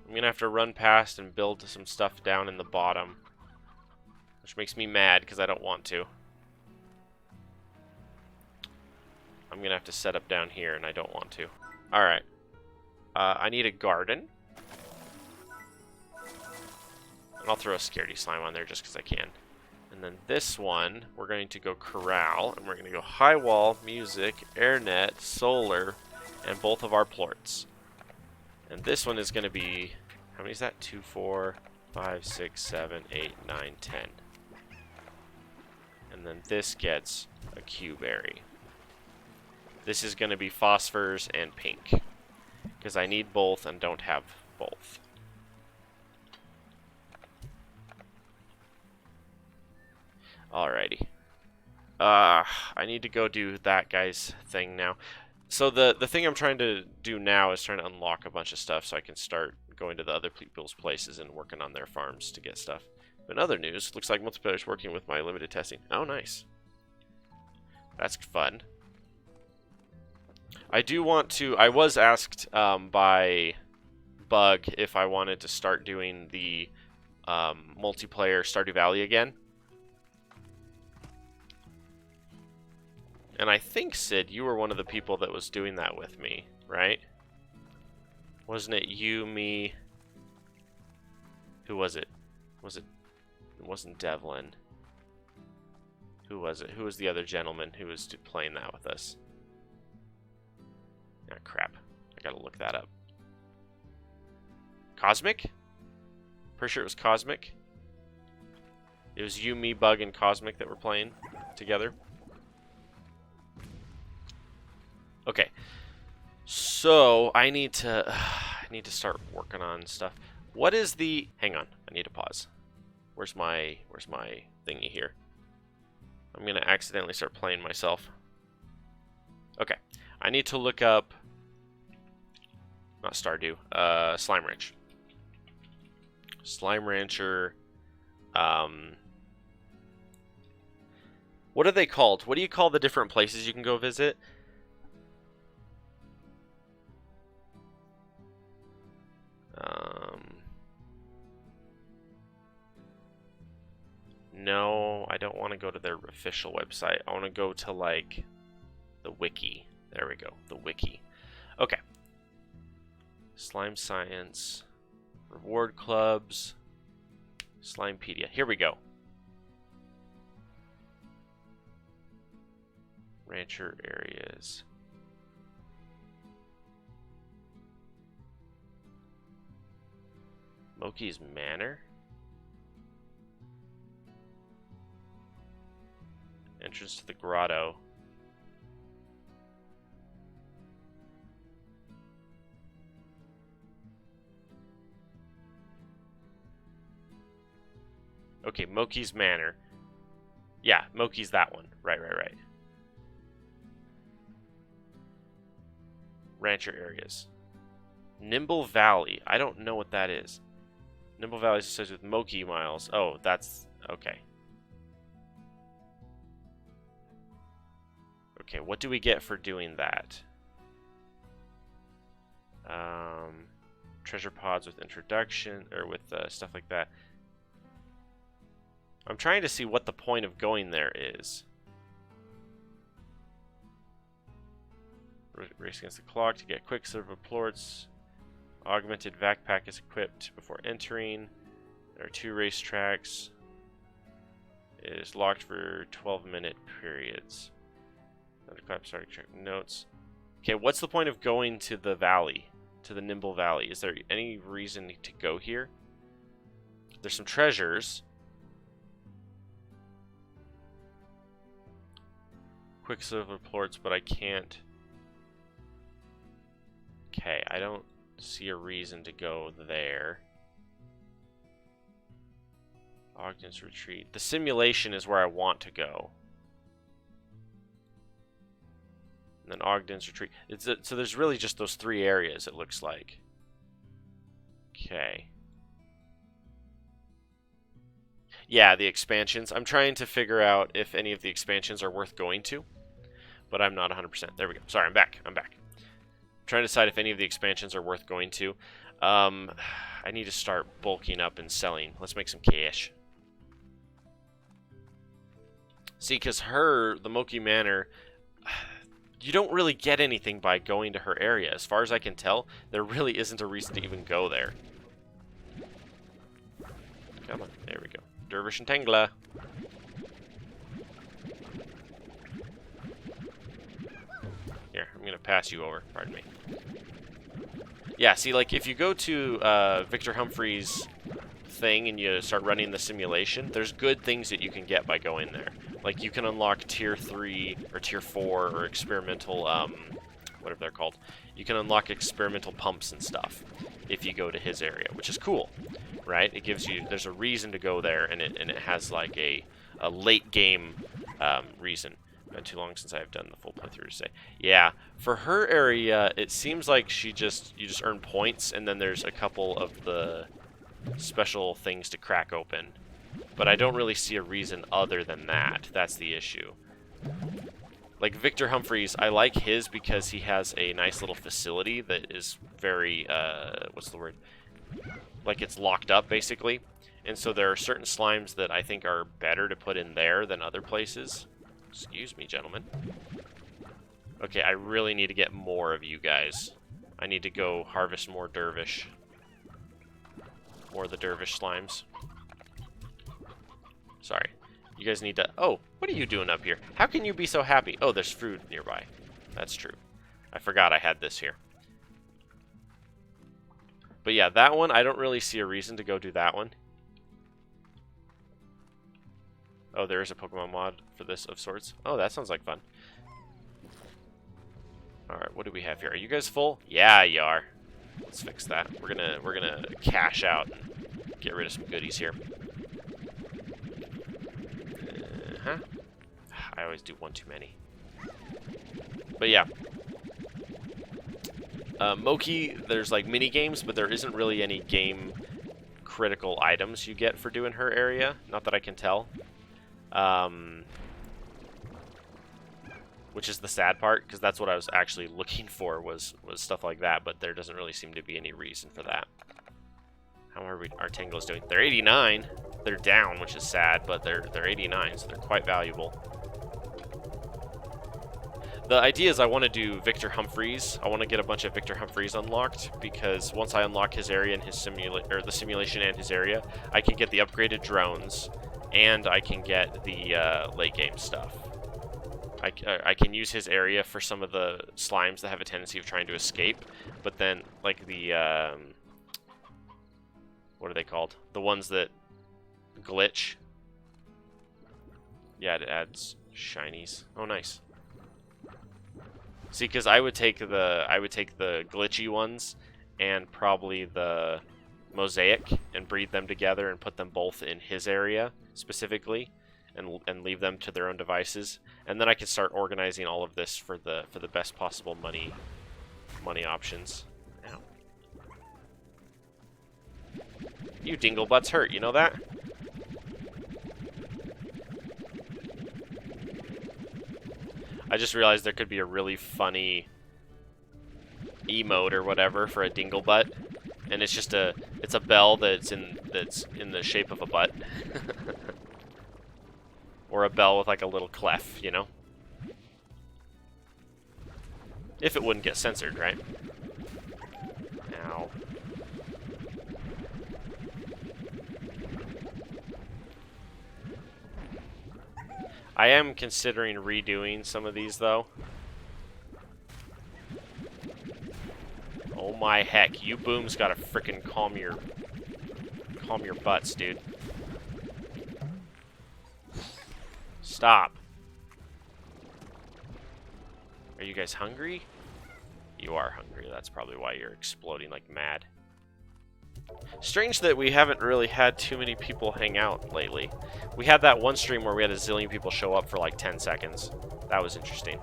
I'm gonna have to run past and build some stuff down in the bottom. Which makes me mad because I don't want to. I'm gonna have to set up down here and I don't want to. Alright. I need a garden. And I'll throw a scaredy slime on there just because I can. And then this one, we're going to go corral, and we're going to go high wall, music, airnet, solar, and both of our plorts. And this one is going to be, how many is that? 2, 4, 5, 6, 7, 8, 9, 10. And then this gets a Q-berry. This is going to be phosphors and pink, because I need both and don't have both. Alrighty. I need to go do that guy's thing now. So the thing I'm trying to do now is trying to unlock a bunch of stuff so I can start going to the other people's places and working on their farms to get stuff. But in other news, looks like multiplayer is working with my limited testing. Oh, nice. That's fun. I do want to... I was asked by Bug if I wanted to start doing the multiplayer Stardew Valley again. And I think, Sid, you were one of the people that was doing that with me, right? Wasn't it you, me? Who was it? It wasn't Devlin. Who was it? Who was the other gentleman who was playing that with us? Ah, crap. I gotta look that up. Cosmic? Pretty sure it was Cosmic. It was you, me, Bug, and Cosmic that were playing together. Okay. So, I need to start working on stuff. What is the... Hang on. I need to pause. Where's my thingy here? I'm going to accidentally start playing myself. Okay. I need to look up... Not Stardew. Slime Ranch. Slime Rancher. What are they called? What do you call the different places you can go visit? No, I don't want to go to their official website. I want to go to, like, the wiki. There we go, the wiki. Okay. Slime Science. Reward Clubs. Slimepedia. Here we go. Rancher areas. Moki's Manor? Entrance to the grotto. Okay, Moki's Manor. Yeah, Moki's that one. Right. Rancher areas. Nimble Valley. I don't know what that is. Nimble Valley is associated with Moki Miles. Oh, that's... okay. Okay, what do we get for doing that? Treasure pods with introduction, or with stuff like that. I'm trying to see what the point of going there is. Race against the clock to get Quicksilver plorts. Augmented backpack is equipped before entering. There are 2 race tracks. It is locked for 12-minute periods. Sorry, check notes. Okay, what's the point of going to the valley? To the Nimble Valley? Is there any reason to go here? There's some treasures. Quicksilver plorts, but I can't... Okay, I don't see a reason to go there. Ogden's Retreat. The simulation is where I want to go. And then Ogden's Retreat. So there's really just those 3 areas, it looks like. Okay. Yeah, the expansions. I'm trying to figure out if any of the expansions are worth going to. But I'm not 100%. There we go. Sorry, I'm back. I'm trying to decide if any of the expansions are worth going to. I need to start bulking up and selling. Let's make some cash. See, because the Moki Manor, you don't really get anything by going to her area. As far as I can tell, there really isn't a reason to even go there. Come on, there we go. Dervish and Tengla. Here, I'm going to pass you over. Pardon me. Yeah, see, like, if you go to Victor Humphrey's thing and you start running the simulation, there's good things that you can get by going there. Like, you can unlock Tier 3 or Tier 4 or experimental, whatever they're called. You can unlock experimental pumps and stuff if you go to his area, which is cool, right? It gives you, there's a reason to go there, and it has, like, a late game reason. Been too long since I've done the full playthrough to say. Yeah, for her area, it seems like you just earn points, and then there's a couple of the special things to crack open. But I don't really see a reason other than that. That's the issue. Like Victor Humphreys, I like his because he has a nice little facility that is very, what's the word? Like it's locked up, basically. And so there are certain slimes that I think are better to put in there than other places. Excuse me, gentlemen. Okay, I really need to get more of you guys. I need to go harvest more dervish. More of the dervish slimes. Sorry. You guys need to... Oh, what are you doing up here? How can you be so happy? Oh, there's food nearby. That's true. I forgot I had this here. But yeah, that one, I don't really see a reason to go do that one. Oh, there is a Pokemon mod for this of sorts. Oh, that sounds like fun. Alright, what do we have here? Are you guys full? Yeah, you are. Let's fix that. We're gonna cash out and get rid of some goodies here. Huh? I always do one too many. But yeah. Moki, there's like mini games, but there isn't really any game critical items you get for doing her area. Not that I can tell. Which is the sad part, because that's what I was actually looking for was stuff like that, but there doesn't really seem to be any reason for that. How are our Tangos doing? They're 89. They're down, which is sad, but they're 89, so they're quite valuable. The idea is I want to do Victor Humphreys. I want to get a bunch of Victor Humphreys unlocked, because once I unlock his area and his the simulation and his area, I can get the upgraded drones, and I can get the late game stuff. I can use his area for some of the slimes that have a tendency of trying to escape, but then, like the, what are they called? The ones that glitch. Yeah, it adds shinies. Oh, nice. See, because I would take the glitchy ones and probably the mosaic and breed them together and put them both in his area specifically. And leave them to their own devices, and then I can start organizing all of this for the best possible money options. Ow. You dinglebutts hurt, you know that? I just realized there could be a really funny emote or whatever for a dinglebutt, and it's just a bell that's in the shape of a butt. Or a bell with like a little clef, you know? If it wouldn't get censored, right? Ow. I am considering redoing some of these, though. Oh my heck, you booms gotta frickin' calm your butts, dude. Stop. Are you guys hungry? You are hungry. That's probably why you're exploding like mad. Strange that we haven't really had too many people hang out lately. We had that one stream where we had a zillion people show up for like 10 seconds. That was interesting.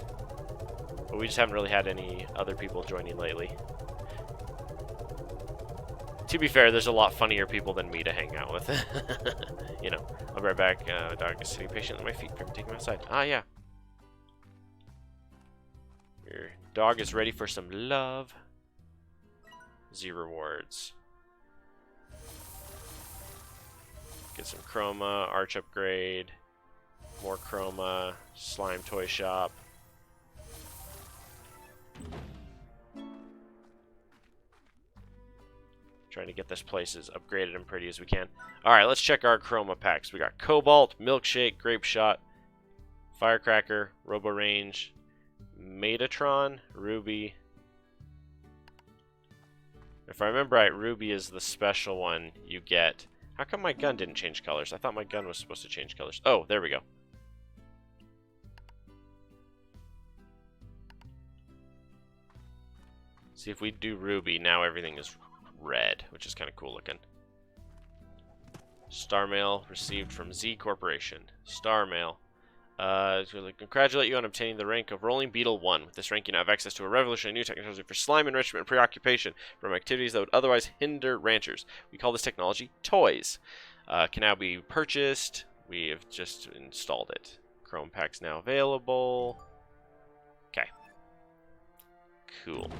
But we just haven't really had any other people joining lately. To be fair, there's a lot funnier people than me to hang out with. You know, I'll be right back. Dog is sitting patiently on my feet. Take him outside. Ah, yeah. Your dog is ready for some love. Z rewards. Get some chroma, arch upgrade, more chroma, slime toy shop. Trying to get this place as upgraded and pretty as we can. Alright, let's check our chroma packs. We got Cobalt, Milkshake, Grape Shot, Firecracker, Robo Range, Metatron, Ruby. If I remember right, Ruby is the special one you get. How come my gun didn't change colors? I thought my gun was supposed to change colors. Oh, there we go. See, if we do Ruby, now everything is red, which is kind of cool looking. Star Mail received from Z Corporation. Star Mail. Really congratulate you on obtaining the rank of Rolling Beetle 1. With this rank, you now have access to a revolutionary new technology for slime enrichment and preoccupation from activities that would otherwise hinder ranchers. We call this technology toys. Can now be purchased. We have just installed it. Chrome Pack's now available. Okay. Cool.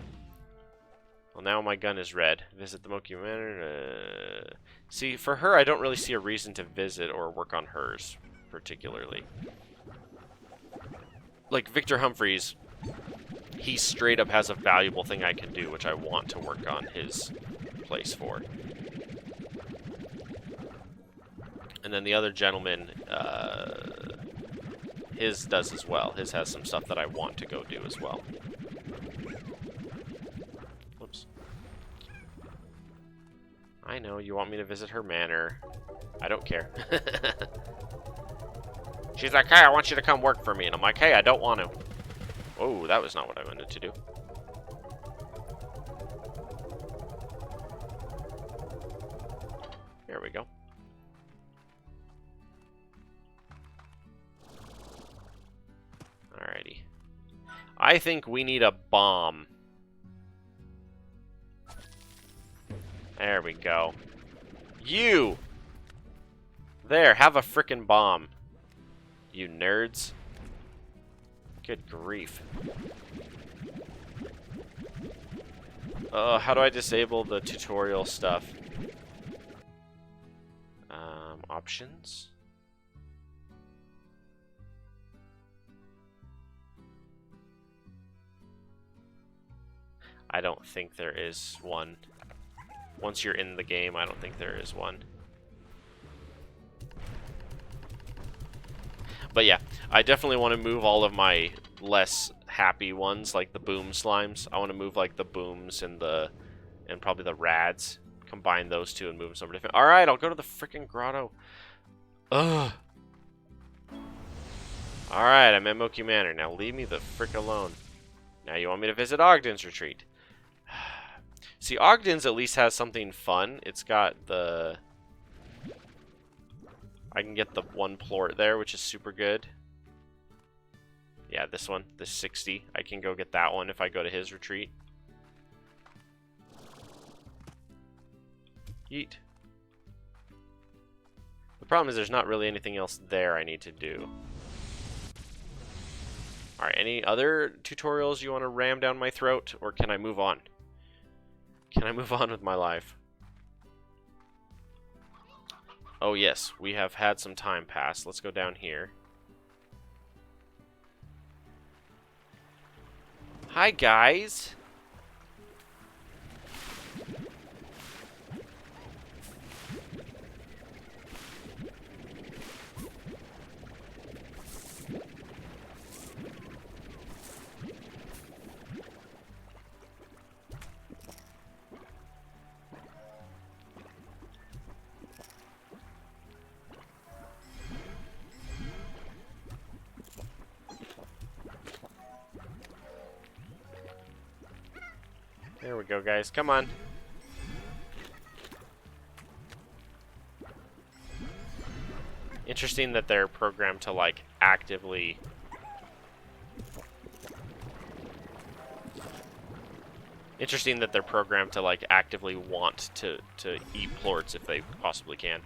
Well, now my gun is red. Visit the Moki Manor. See, for her, I don't really see a reason to visit or work on hers, particularly. Like, Victor Humphreys, he straight up has a valuable thing I can do, which I want to work on his place for. And then the other gentleman, his does as well. His has some stuff that I want to go do as well. Whoops. I know, you want me to visit her manor. I don't care. She's like, hey, I want you to come work for me. And I'm like, hey, I don't want to. Oh, that was not what I wanted to do. There we go. Alrighty. I think we need a bomb. There we go. You! There, have a frickin' bomb. You nerds. Good grief. How do I disable the tutorial stuff? Options? I don't think there is one. Once you're in the game, I don't think there is one. But yeah, I definitely want to move all of my less happy ones, like the boom slimes. I want to move like the booms and probably the rads. Combine those two and move them somewhere different. Alright, I'll go to the freaking grotto. Ugh. Alright, I'm at Moki Manor. Now leave me the frick alone. Now you want me to visit Ogden's retreat. See, Ogden's at least has something fun. It's got the... I can get the one plort there, which is super good. Yeah, this one. This 60. I can go get that one if I go to his retreat. Yeet. The problem is there's not really anything else there I need to do. Alright, any other tutorials you want to ram down my throat? Or can I move on? Can I move on with my life? Oh yes, we have had some time pass. Let's go down here. Hi guys! There we go, guys. Come on. Interesting that they're programmed to, like, actively... Interesting that they're programmed to, like, actively want to eat plorts if they possibly can.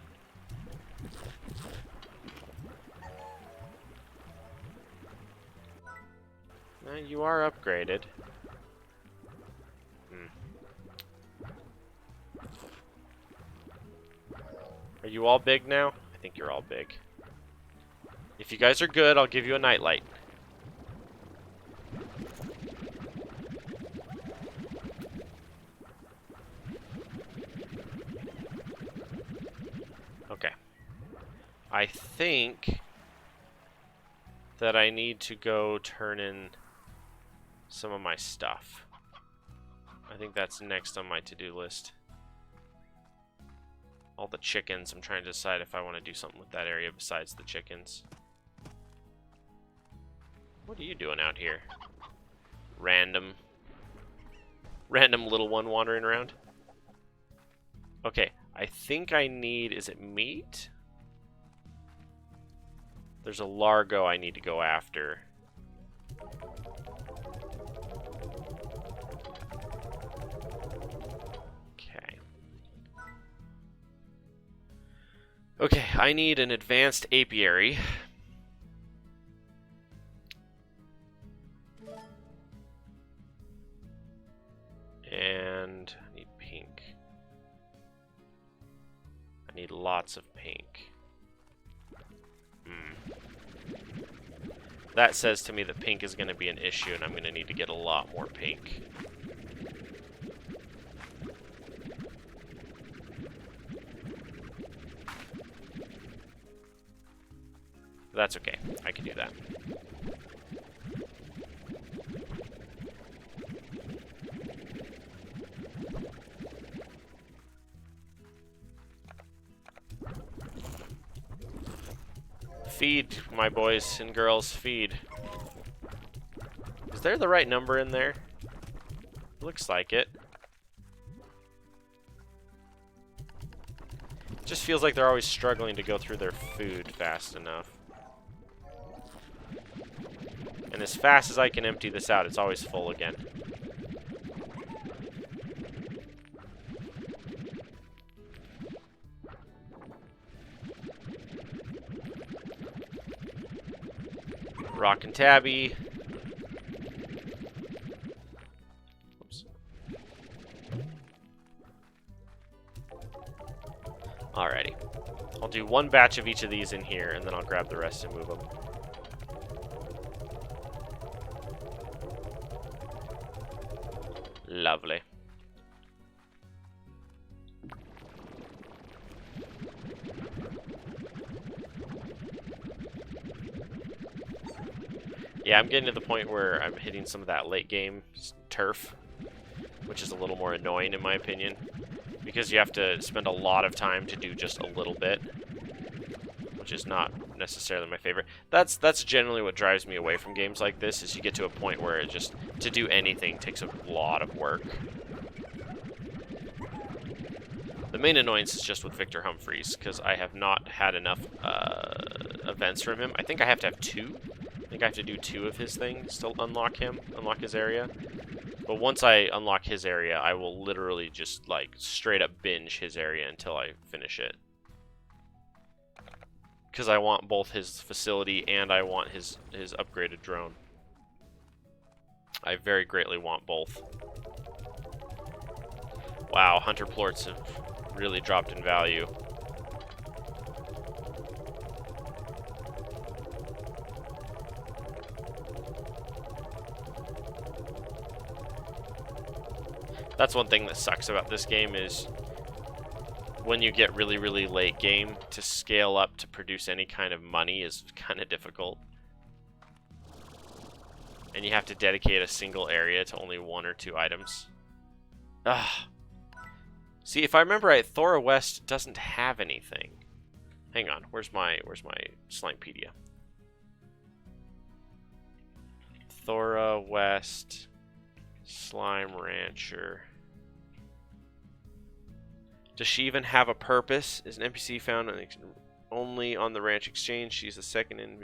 You are upgraded. Are you all big now? I think you're all big. If you guys are good, I'll give you a nightlight. Okay. I think that I need to go turn in some of my stuff. I think that's next on my to-do list. All the chickens. I'm trying to decide if I want to do something with that area besides the chickens. What are you doing out here? Random little one wandering around. Okay, I think I need... Is it meat? There's a largo I need to go after. Okay, I need an advanced apiary. And I need pink. I need lots of pink. That says to me that pink is going to be an issue, and I'm going to need to get a lot more pink. That's okay. I can do that. Feed, my boys and girls, feed. Is there the right number in there? Looks like it. Just feels like they're always struggling to go through their food fast enough. And as fast as I can empty this out, it's always full again. Rock and Tabby. Oops. Alrighty. I'll do one batch of each of these in here, and then I'll grab the rest and move them. Lovely. Yeah, I'm getting to the point where I'm hitting some of that late game turf, which is a little more annoying in my opinion, because you have to spend a lot of time to do just a little bit, which is not necessarily my favorite. That's generally what drives me away from games like this, is you get to a point where it just, to do anything takes a lot of work. The main annoyance is just with Victor Humphreys, because I have not had enough events from him. I think I have to have 2. I think I have to do 2 of his things to unlock his area. But once I unlock his area, I will literally just, like, straight up binge his area until I finish it. Because I want both his facility and I want his upgraded drone. I very greatly want both. Wow, hunter plorts have really dropped in value. That's one thing that sucks about this game, is when you get really, really late game, to scale up to produce any kind of money is kind of difficult. And you have to dedicate a single area to only 1 or 2 items. Ugh. See, if I remember right, Thora West doesn't have anything. Hang on, where's my Slimepedia? Thora West Slime Rancher. Does she even have a purpose? Is an NPC found only on the ranch exchange? She's the second in.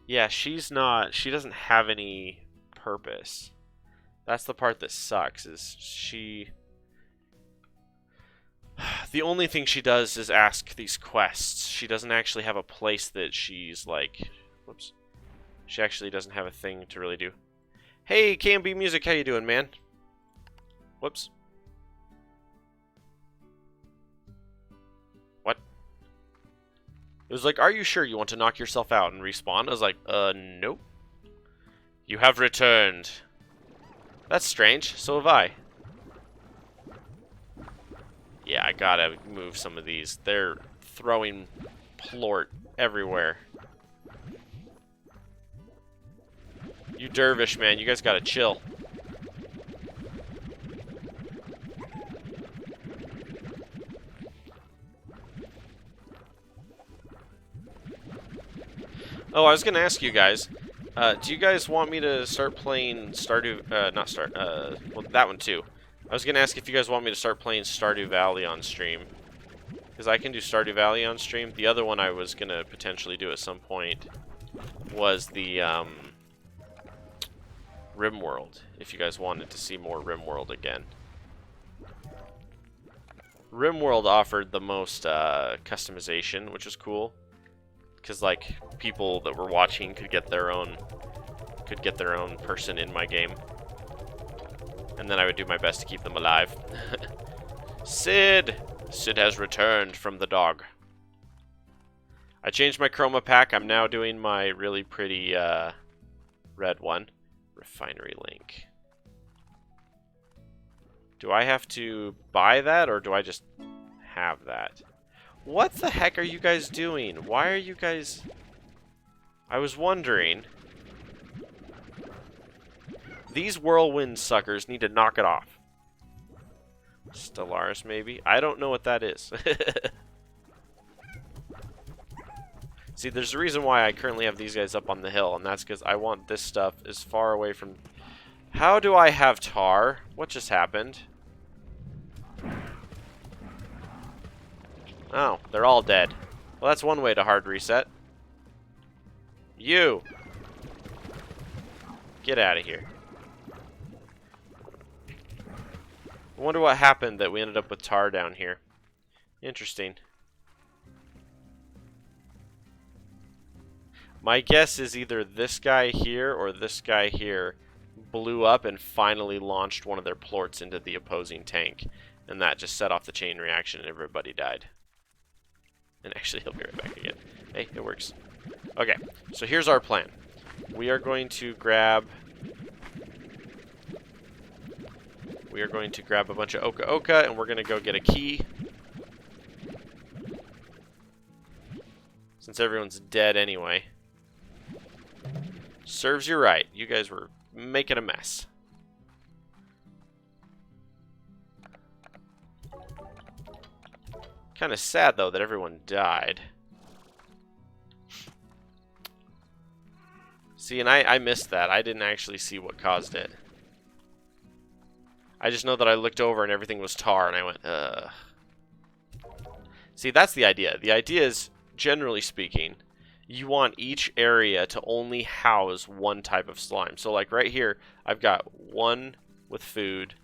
Yeah, she doesn't have any purpose. That's the part that sucks, is the only thing she does is ask these quests. She doesn't actually have a place that she's like, whoops. She actually doesn't have a thing to really do. Hey, KMB Music, how you doing, man? Whoops. What? It was like, are you sure you want to knock yourself out and respawn? I was like, nope. You have returned. That's strange. So have I. Yeah, I gotta move some of these. They're throwing plort everywhere. You dervish, man. You guys gotta chill. Oh, I was gonna ask you guys, do you guys want me to start playing Stardew, well, that one too. I was gonna ask if you guys want me to start playing Stardew Valley on stream. Because I can do Stardew Valley on stream. The other one I was gonna potentially do at some point was the, RimWorld, if you guys wanted to see more RimWorld again. RimWorld offered the most customization, which was cool, because like people that were watching could get their own person in my game, and then I would do my best to keep them alive. Sid has returned from the dog. I changed my chroma pack. I'm now doing my really pretty red one. Refinery link. Do I have to buy that, or do I just have that? What the heck are you guys doing? Why are you guys... I was wondering. These whirlwind suckers need to knock it off. Stellaris, maybe? I don't know what that is. See, there's a reason why I currently have these guys up on the hill, and that's because I want this stuff as far away from... How do I have tar? What just happened? Oh, they're all dead. Well, that's one way to hard reset. You! Get out of here. I wonder what happened that we ended up with tar down here. Interesting. My guess is either this guy here or this guy here blew up and finally launched one of their plorts into the opposing tank. And that just set off the chain reaction and everybody died. And actually, he'll be right back again. Hey, it works. Okay, so here's our plan. We are going to grab... a bunch of Oka Oka, and we're going to go get a key. Since everyone's dead anyway. Serves you right. You guys were making a mess. Kind of sad, though, that everyone died. See, and I missed that. I didn't actually see what caused it. I just know that I looked over and everything was tar, and I went, ugh. See, that's the idea. The idea is, generally speaking, you want each area to only house one type of slime. So, like right here, I've got one with food,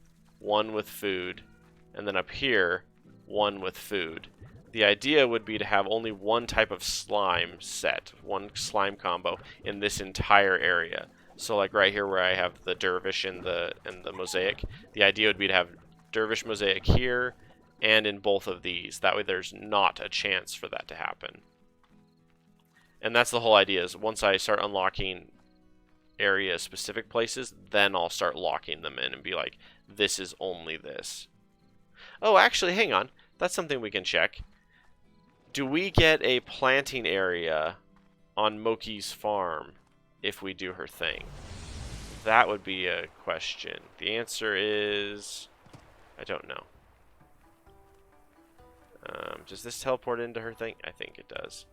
and then up here, one with food. The idea would be to have only one type of slime set, one slime combo in this entire area. So like right here where I have the dervish and the mosaic, the idea would be to have dervish mosaic here and in both of these. That way there's not a chance for that to happen. And that's the whole idea, is once I start unlocking area specific places, then I'll start locking them in and be like, this is only this. Oh, actually, hang on. That's something we can check. Do we get a planting area on Moki's farm if we do her thing? That would be a question. The answer is... I don't know. Does this teleport into her thing? I think it does.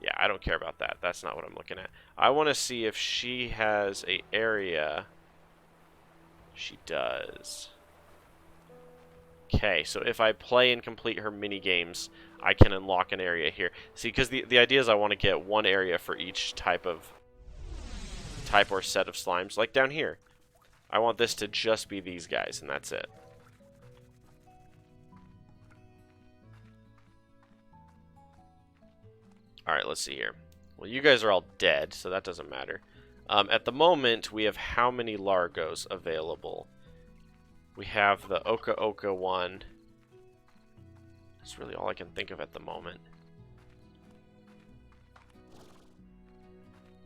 Yeah, I don't care about that. That's not what I'm looking at. I want to see if she has a area. She does. Okay, so if I play and complete her mini games, I can unlock an area here. See, because the idea is I want to get one area for each type or set of slimes. Like down here, I want this to just be these guys, and that's it. Alright, let's see here. Well, you guys are all dead, so that doesn't matter. At the moment, we have how many Largos available? We have the Oka Oka one. That's really all I can think of at the moment.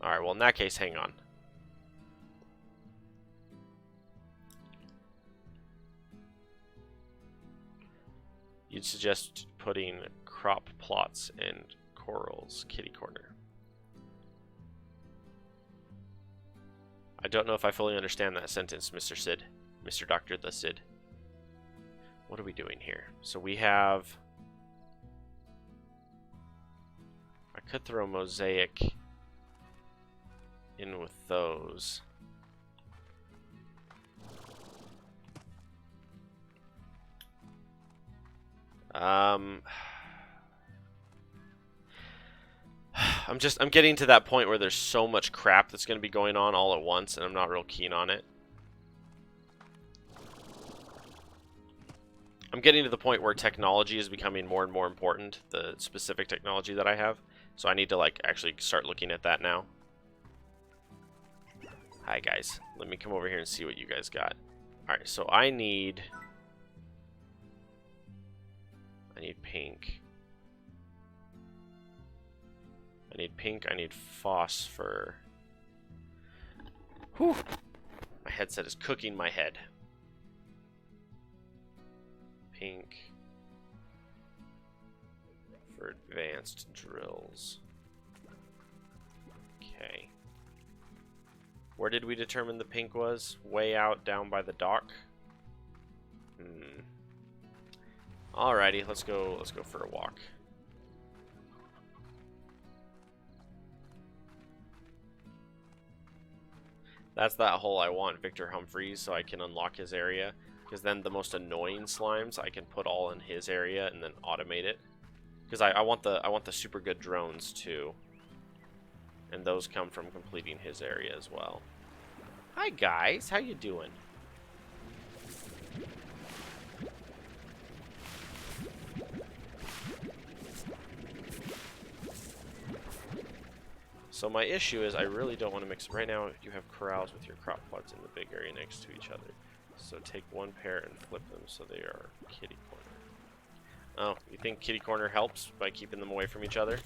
Alright, well in that case, hang on. You'd suggest putting crop plots in Coral's kitty corner. I don't know if I fully understand that sentence, Mr. Sid. Mr. Dr. the Sid. What are we doing here? So we have... I could throw mosaic in with those. I'm getting to that point where there's so much crap that's going to be going on all at once, and I'm not real keen on it. I'm getting to the point where technology is becoming more and more important, the specific technology that I have. So I need to, like, actually start looking at that now. Hi, guys. Let me come over here and see what you guys got. Alright, so I need pink. I need pink, I need phosphor. Whew! My headset is cooking my head. Pink for advanced drills. Okay. Where did we determine the pink was? Way out down by the dock? Alrighty, let's go for a walk. That's that hole I want Victor Humphreys so I can unlock his area. Because then the most annoying slimes I can put all in his area and then automate it. Because I want the super good drones too. And those come from completing his area as well. Hi guys, how you doing? So my issue is I really don't want to mix. Right now you have corrals with your crop plots in the big area next to each other. So take one pair and flip them so they are kitty corner. Oh, you think kitty corner helps by keeping them away from each other?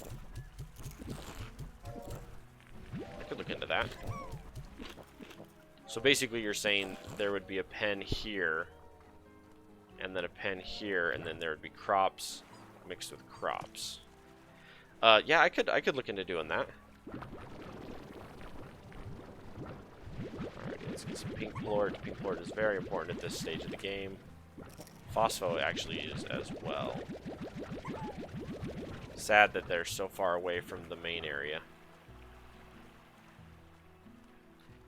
I could look into that. So basically you're saying there would be a pen here, and then a pen here, and then there would be crops mixed with crops. Yeah, I could look into doing that. Alright, let's get some pink plort. Pink plort is very important at this stage of the game. Phospho actually is as well. Sad that they're so far away from the main area.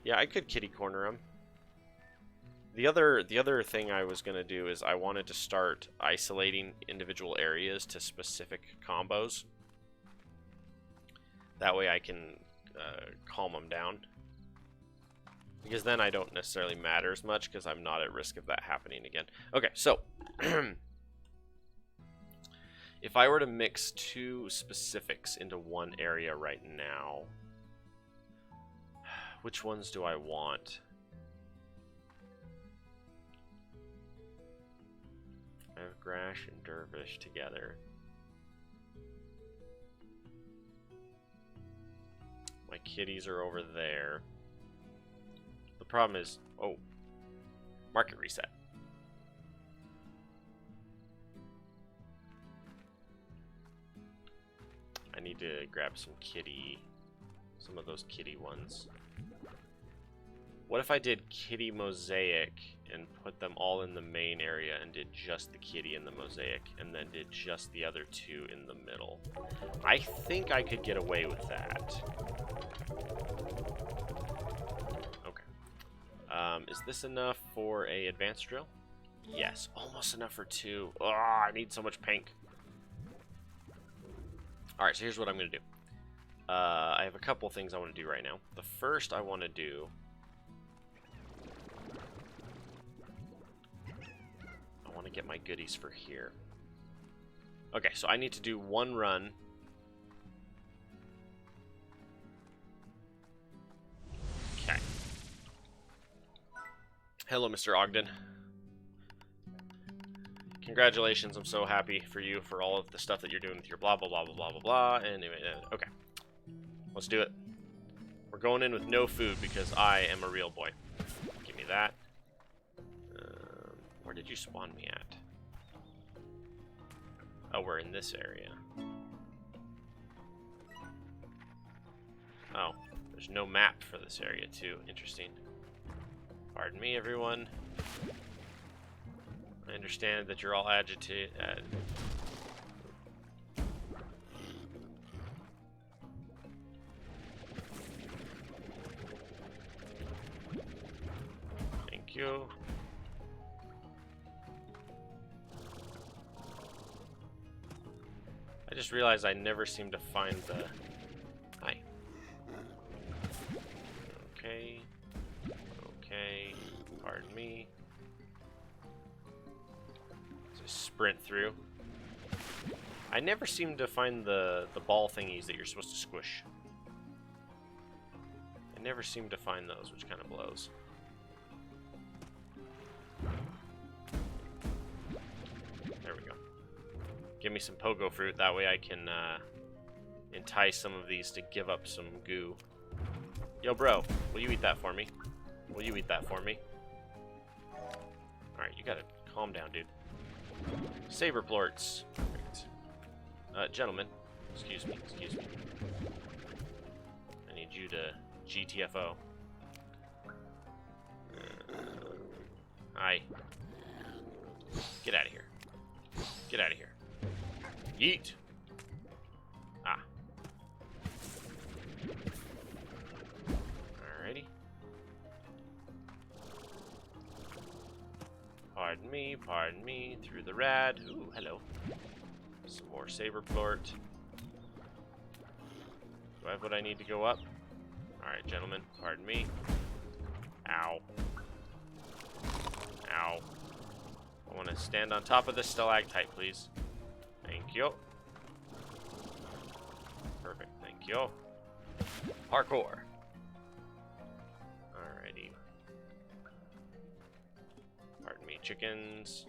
Yeah, I could kitty corner them. The other thing I was gonna do is I wanted to start isolating individual areas to specific combos. That way I can calm them down. Because then I don't necessarily matter as much because I'm not at risk of that happening again. Okay, so if I were to mix two specifics into one area right now, which ones do I want? I have Grash and Dervish together. My kitties are over there. The problem is, oh, market reset. I need to grab some of those kitty ones. What if I did kitty mosaic and put them all in the main area and did just the kitty in the mosaic and then did just the other two in the middle? I think I could get away with that. Okay. Is this enough for a advanced drill? Yes, almost enough for two. Oh, I need so much pink. Alright, so here's what I'm going to do. I have a couple things I want to do right now. The first I want to do... I want to get my goodies for here. Okay, so I need to do one run. Okay. Hello, Mr. Ogden. Congratulations, I'm so happy for you for all of the stuff that you're doing with your blah, blah, blah, blah, blah, blah, blah. Anyway, okay. Let's do it. We're going in with no food because I am a real boy. Give me that. Where did you spawn me at? Oh, we're in this area. Oh, there's no map for this area too. Interesting. Pardon me, everyone. I understand that you're all agitated. Thank you. I just realized I never seem to find the Hi. Okay. Okay. Pardon me. Just sprint through. I never seem to find the ball thingies that you're supposed to squish. I never seem to find those, which kind of blows. There we go. Give me some pogo fruit, that way I can entice some of these to give up some goo. Yo, bro, will you eat that for me? Will you eat that for me? Alright, you gotta calm down, dude. Saber plorts. Perfect. Gentlemen, excuse me. I need you to GTFO. Hi. Get out of here. Get out of here. Yeet. Ah. Alrighty. Pardon me, through the rad. Ooh, hello. Some more saber plort. Do I have what I need to go up? Alright, gentlemen, pardon me. Ow. Ow. I want to stand on top of this stalactite, please. Thank you. Perfect, thank you. Parkour. Alrighty. Pardon me, chickens.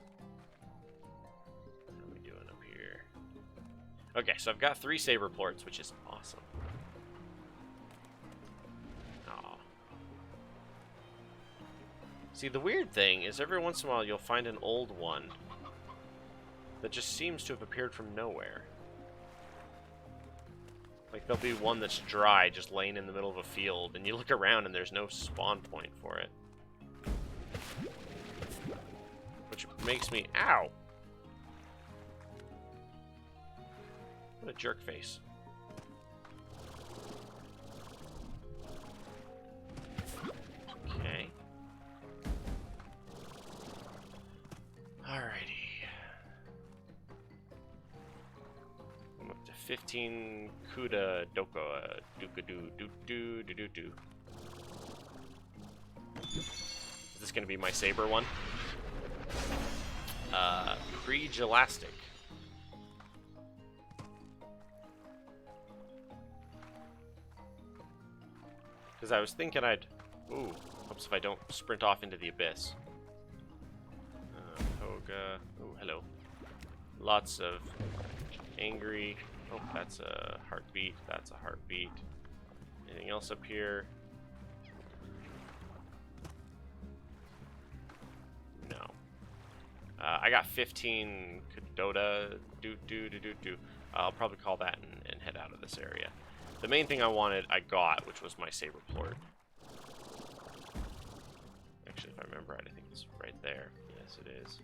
What are we doing up here? Okay, so I've got 3 saber plorts, which is awesome. Aw. See, the weird thing is every once in a while you'll find an old one that just seems to have appeared from nowhere. Like, there'll be one that's dry, just laying in the middle of a field, and you look around and there's no spawn point for it. Which makes me... Ow! What a jerk face. Okay. Alrighty. I'm up to 15 Kuda Doko Duka-doo-doo-doo-doo-doo. Is this gonna be my saber one? Pre-gelastic. Because I was thinking I'd... Ooh, hopes if I don't sprint off into the abyss. Koga. Oh, hello. Lots of angry... Oh, that's a heartbeat. That's a heartbeat. Anything else up here? No. I got 15 Kadota. I'll probably call that and head out of this area. The main thing I wanted, I got, which was my saber plort. Actually, if I remember right, I think it's right there. Yes, it is.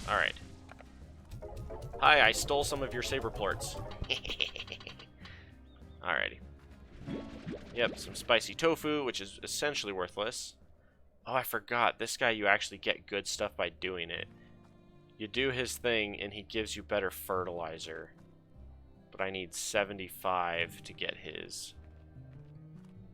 Alright. Hi, I stole some of your saber plorts. Alrighty. Yep, some spicy tofu, which is essentially worthless. Oh, I forgot. This guy, you actually get good stuff by doing it. You do his thing, and he gives you better fertilizer. But I need 75 to get his.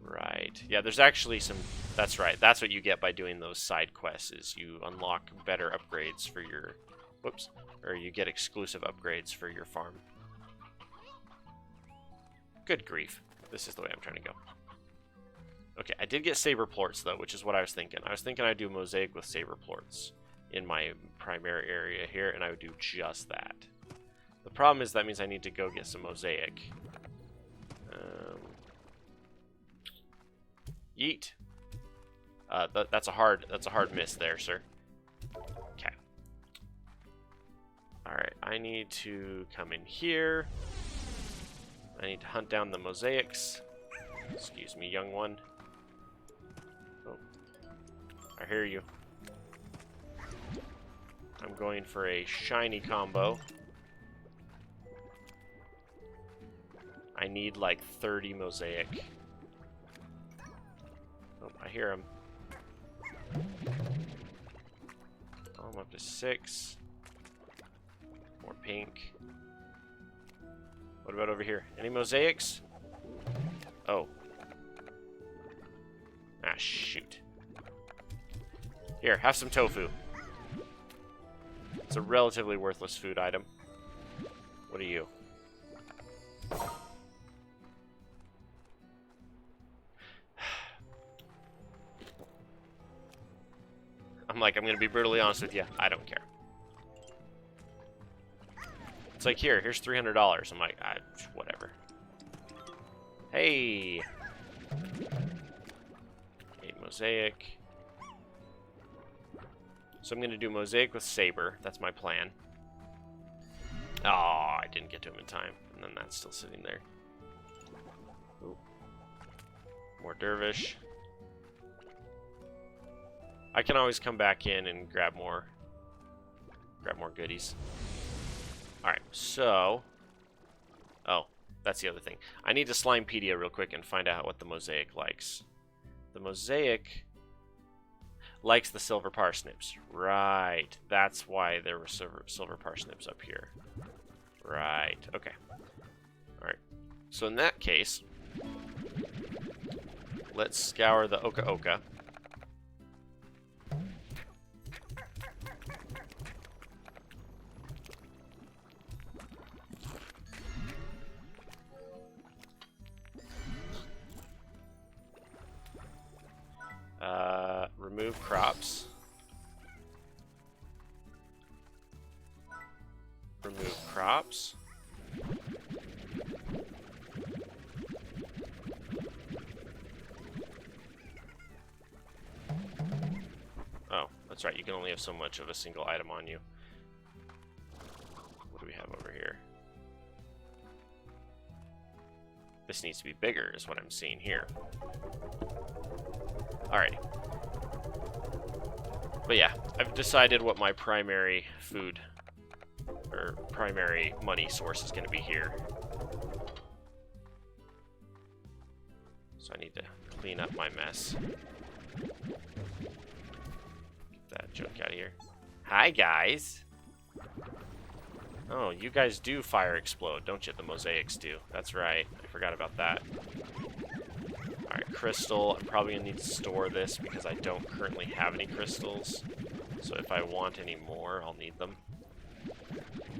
Right. Yeah, there's actually some... That's right. That's what you get by doing those side quests, is you unlock better upgrades for your... Whoops. Or you get exclusive upgrades for your farm. Good grief. This is the way I'm trying to go. Okay, I did get saber plorts, though, which is what I was thinking. I was thinking I'd do mosaic with saber plorts in my primary area here, and I would do just that. The problem is that means I need to go get some mosaic. Yeet. That's a hard miss there, sir. Okay. All right, I need to come in here. I need to hunt down the mosaics. Excuse me, young one. Oh, I hear you. I'm going for a shiny combo. I need like 30 mosaic. Oh, I hear him. Oh, I'm up to 6. More pink. What about over here? Any mosaics? Oh. Ah, shoot. Here, have some tofu. It's a relatively worthless food item. What are you? I'm gonna be brutally honest with you. I don't care. It's like, here's $300. I'm like, whatever. Hey! Okay, mosaic. So I'm gonna do mosaic with saber. That's my plan. Oh, I didn't get to him in time. And then that's still sitting there. Ooh. More dervish. I can always come back in and grab more goodies. Alright, so... Oh, that's the other thing. I need to Slimepedia real quick and find out what the mosaic likes. The mosaic likes the silver parsnips. Right, that's why there were silver parsnips up here. Right, okay. Alright, so in that case, let's scour the Oka Oka. Remove crops. Remove crops. Oh, that's right. You can only have so much of a single item on you. What do we have over here? This needs to be bigger, is what I'm seeing here. Alrighty. But yeah, I've decided what my primary food or primary money source is going to be here. So I need to clean up my mess. Get that junk out of here. Hi, guys. Oh, you guys do fire explode, don't you? The mosaics do. That's right. I forgot about that. Alright, crystal. I'm probably going to need to store this because I don't currently have any crystals. So if I want any more, I'll need them.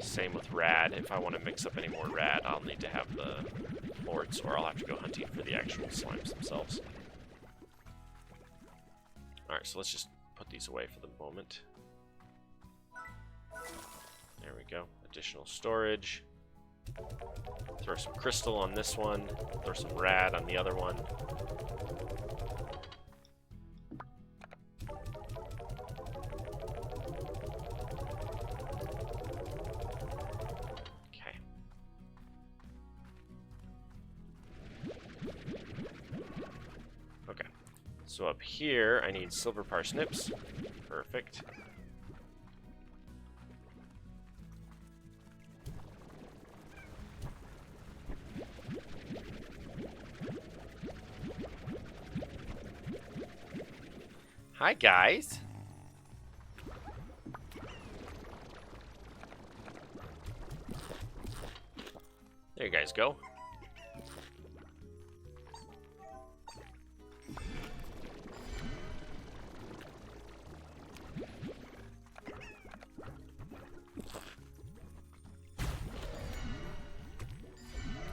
Same with rad. If I want to mix up any more rad, I'll need to have the plorts, or I'll have to go hunting for the actual slimes themselves. Alright, so let's just put these away for the moment. There we go. Additional storage. Throw some crystal on this one. Throw some rad on the other one. Okay. Okay. So up here, I need silver parsnips. Perfect. Hi, guys. There you guys go.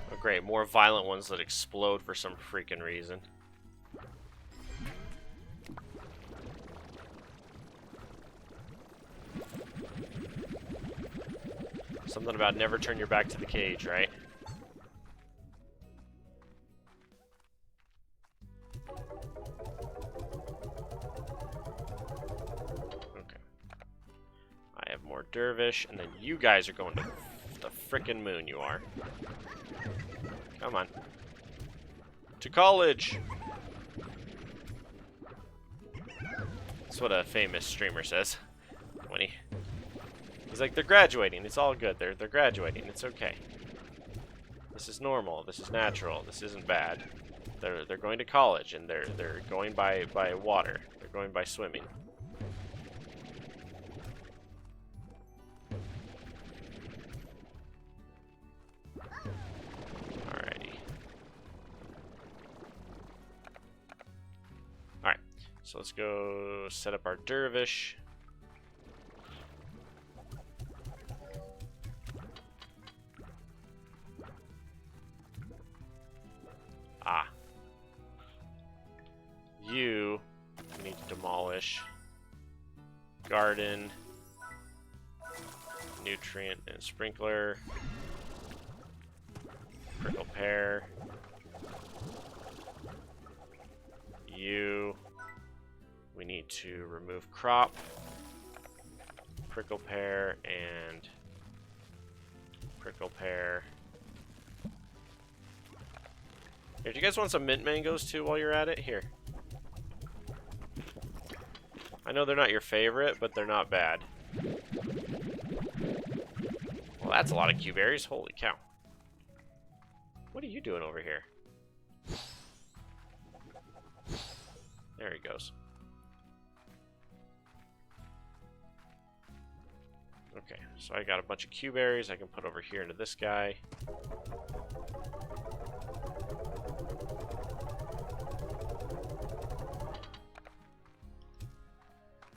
Oh, great. More violent ones that explode for some freaking reason. Something about never turn your back to the cage, right? Okay. I have more dervish, and then you guys are going to the frickin' moon, you are. Come on. To college! That's what a famous streamer says. When he's like, they're graduating. It's all good. They're graduating. It's okay. This is normal. This is natural. This isn't bad. They're going to college, and they're going by water. They're going by swimming. So let's go set up our dervish. Ah. You need to demolish. Garden. Nutrient and sprinkler. Prickle pear. You. We need to remove crop. Prickle pear and prickle pear. Here, do you guys want some mint mangoes too while you're at it? Here. I know they're not your favorite, but they're not bad. Well, that's a lot of Q-berries. Holy cow. What are you doing over here? There he goes. Okay, so I got a bunch of Q-berries I can put over here into this guy.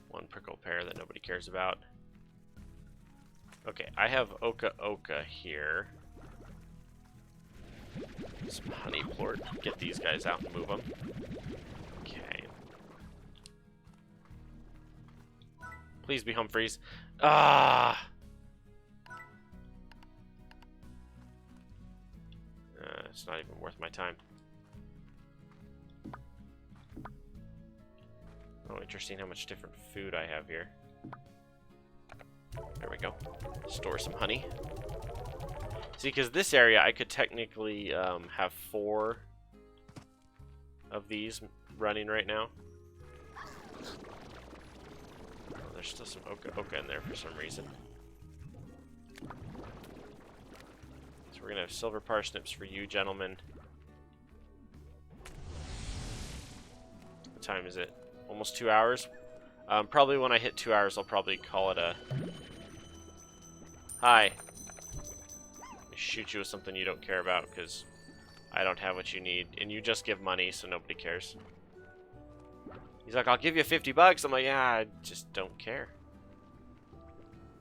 One prickle pear that nobody cares about. Okay, I have Oka Oka here. Some honey plort. Get these guys out and move them. Okay. Please be Humphreys. Ah! It's not even worth my time. Oh, interesting how much different food I have here. There we go. Store some honey. See, because this area, I could technically have 4 of these running right now. Oh, there's still some Oka Oka in there for some reason. So we're going to have silver parsnips for you, gentlemen. What time is it? Almost 2 hours. Probably when I hit 2 hours, I'll probably call it a... Hi. Let me shoot you with something you don't care about, because I don't have what you need. And you just give money, so nobody cares. He's like, I'll give you 50 bucks. I'm like, yeah, I just don't care.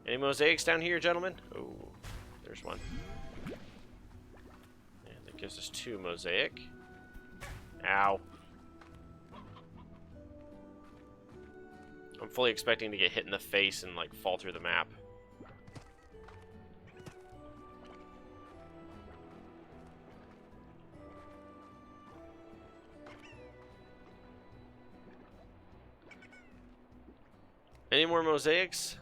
Any mosaics down here, gentlemen? Oh, there's one. And that gives us 2 mosaic. Ow. I'm fully expecting to get hit in the face and like fall through the map. Any more mosaics?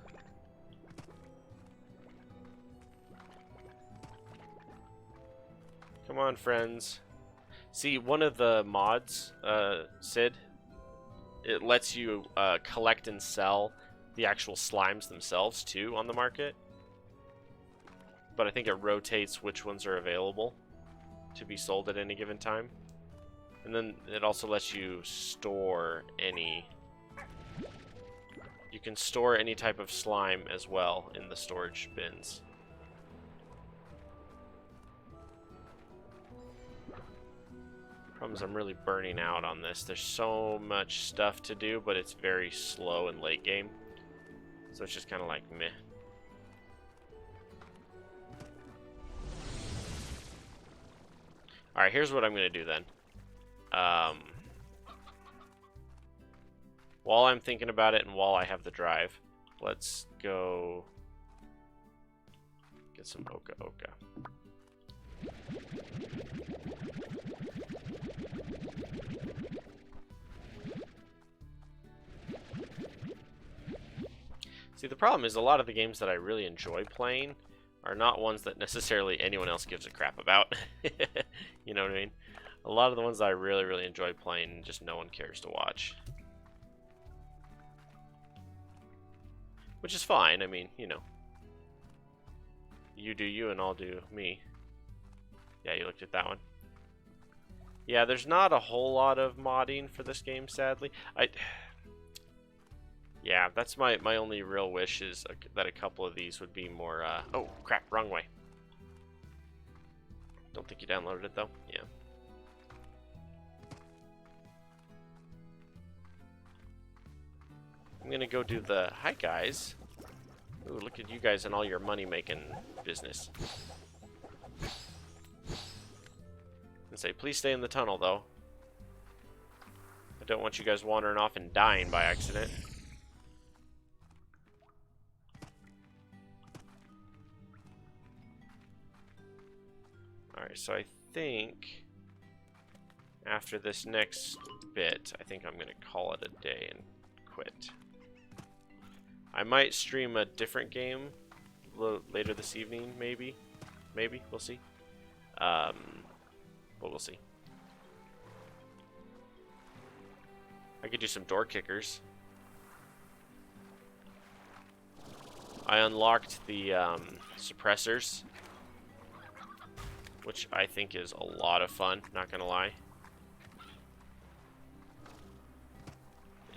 Come on, friends. See, one of the mods, Sid, it lets you collect and sell the actual slimes themselves, too, on the market. But I think it rotates which ones are available to be sold at any given time. And then it also lets you store any... You can store any type of slime as well in the storage bins. Problem is I'm really burning out on this. There's so much stuff to do, but it's very slow in late game. So it's just kind of like meh. Alright, here's what I'm going to do then. While I'm thinking about it and while I have the drive, let's go get some Oka Oka. See, the problem is a lot of the games that I really enjoy playing are not ones that necessarily anyone else gives a crap about. You know what I mean? A lot of the ones that I really, really enjoy playing, just no one cares to watch. Which is fine, I mean, you know. You do you and I'll do me. Yeah, you looked at that one. Yeah, there's not a whole lot of modding for this game, sadly. Yeah, that's my only real wish is that a couple of these would be more, oh, crap, wrong way. Don't think you downloaded it, though. Yeah. I'm gonna go do the... Hi, guys. Ooh, look at you guys and all your money-making business. And say, please stay in the tunnel, though. I don't want you guys wandering off and dying by accident. Alright, so I think after this next bit, I think I'm going to call it a day and quit. I might stream a different game a little later this evening, maybe. Maybe, we'll see. But we'll see. I could do some door kickers. I unlocked the suppressors, which I think is a lot of fun, not gonna lie.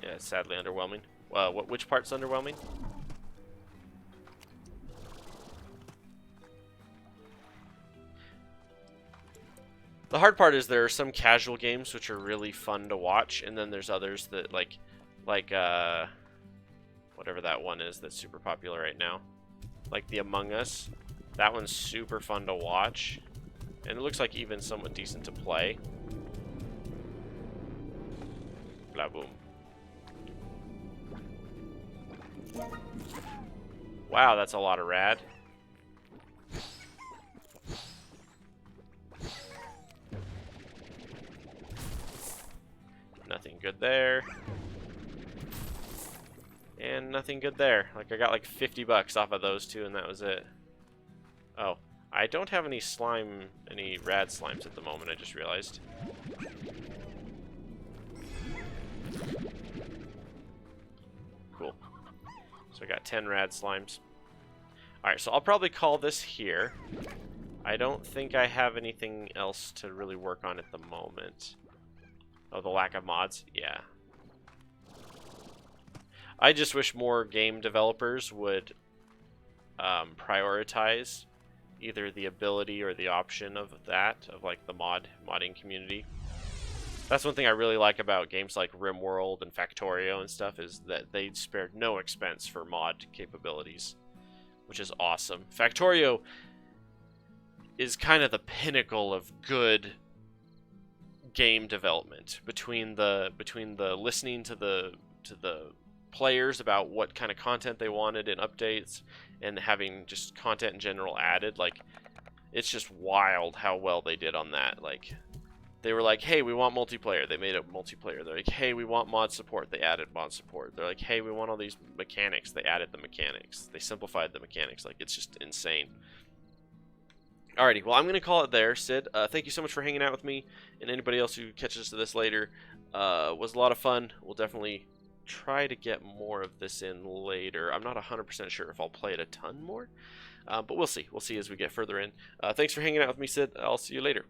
Yeah, it's sadly underwhelming. Which part's underwhelming? The hard part is there are some casual games which are really fun to watch, and then there's others that like whatever that one is that's super popular right now. Like the Among Us. That one's super fun to watch. And it looks like even somewhat decent to play. Blah boom. Wow, that's a lot of rad. Nothing good there. And nothing good there. Like, I got like 50 bucks off of those two, and that was it. Oh, I don't have any rad slimes at the moment, I just realized. Cool. So I got 10 rad slimes. Alright, so I'll probably call this here. I don't think I have anything else to really work on at the moment. Oh, the lack of mods? Yeah. I just wish more game developers would prioritize either the ability or the option of that, of like the modding community. That's one thing I really like about games like RimWorld and Factorio and stuff, is that they spared no expense for mod capabilities, which is awesome. Factorio is kind of the pinnacle of good game development, between the listening to the players about what kind of content they wanted in updates, and having just content in general added. Like, it's just wild how well they did on that. Like, they were like, hey, we want multiplayer, they made it multiplayer. They're like, hey, we want mod support, they added mod support. They're like, hey, we want all these mechanics, they added the mechanics. They simplified the mechanics. Like, it's just insane. Alrighty, well, I'm going to call it there, Sid. Thank you so much for hanging out with me, and anybody else who catches this later. Was a lot of fun. We'll definitely try to get more of this in later. I'm not 100% sure if I'll play it a ton more, but we'll see. We'll see as we get further in. Thanks for hanging out with me, Sid. I'll see you later.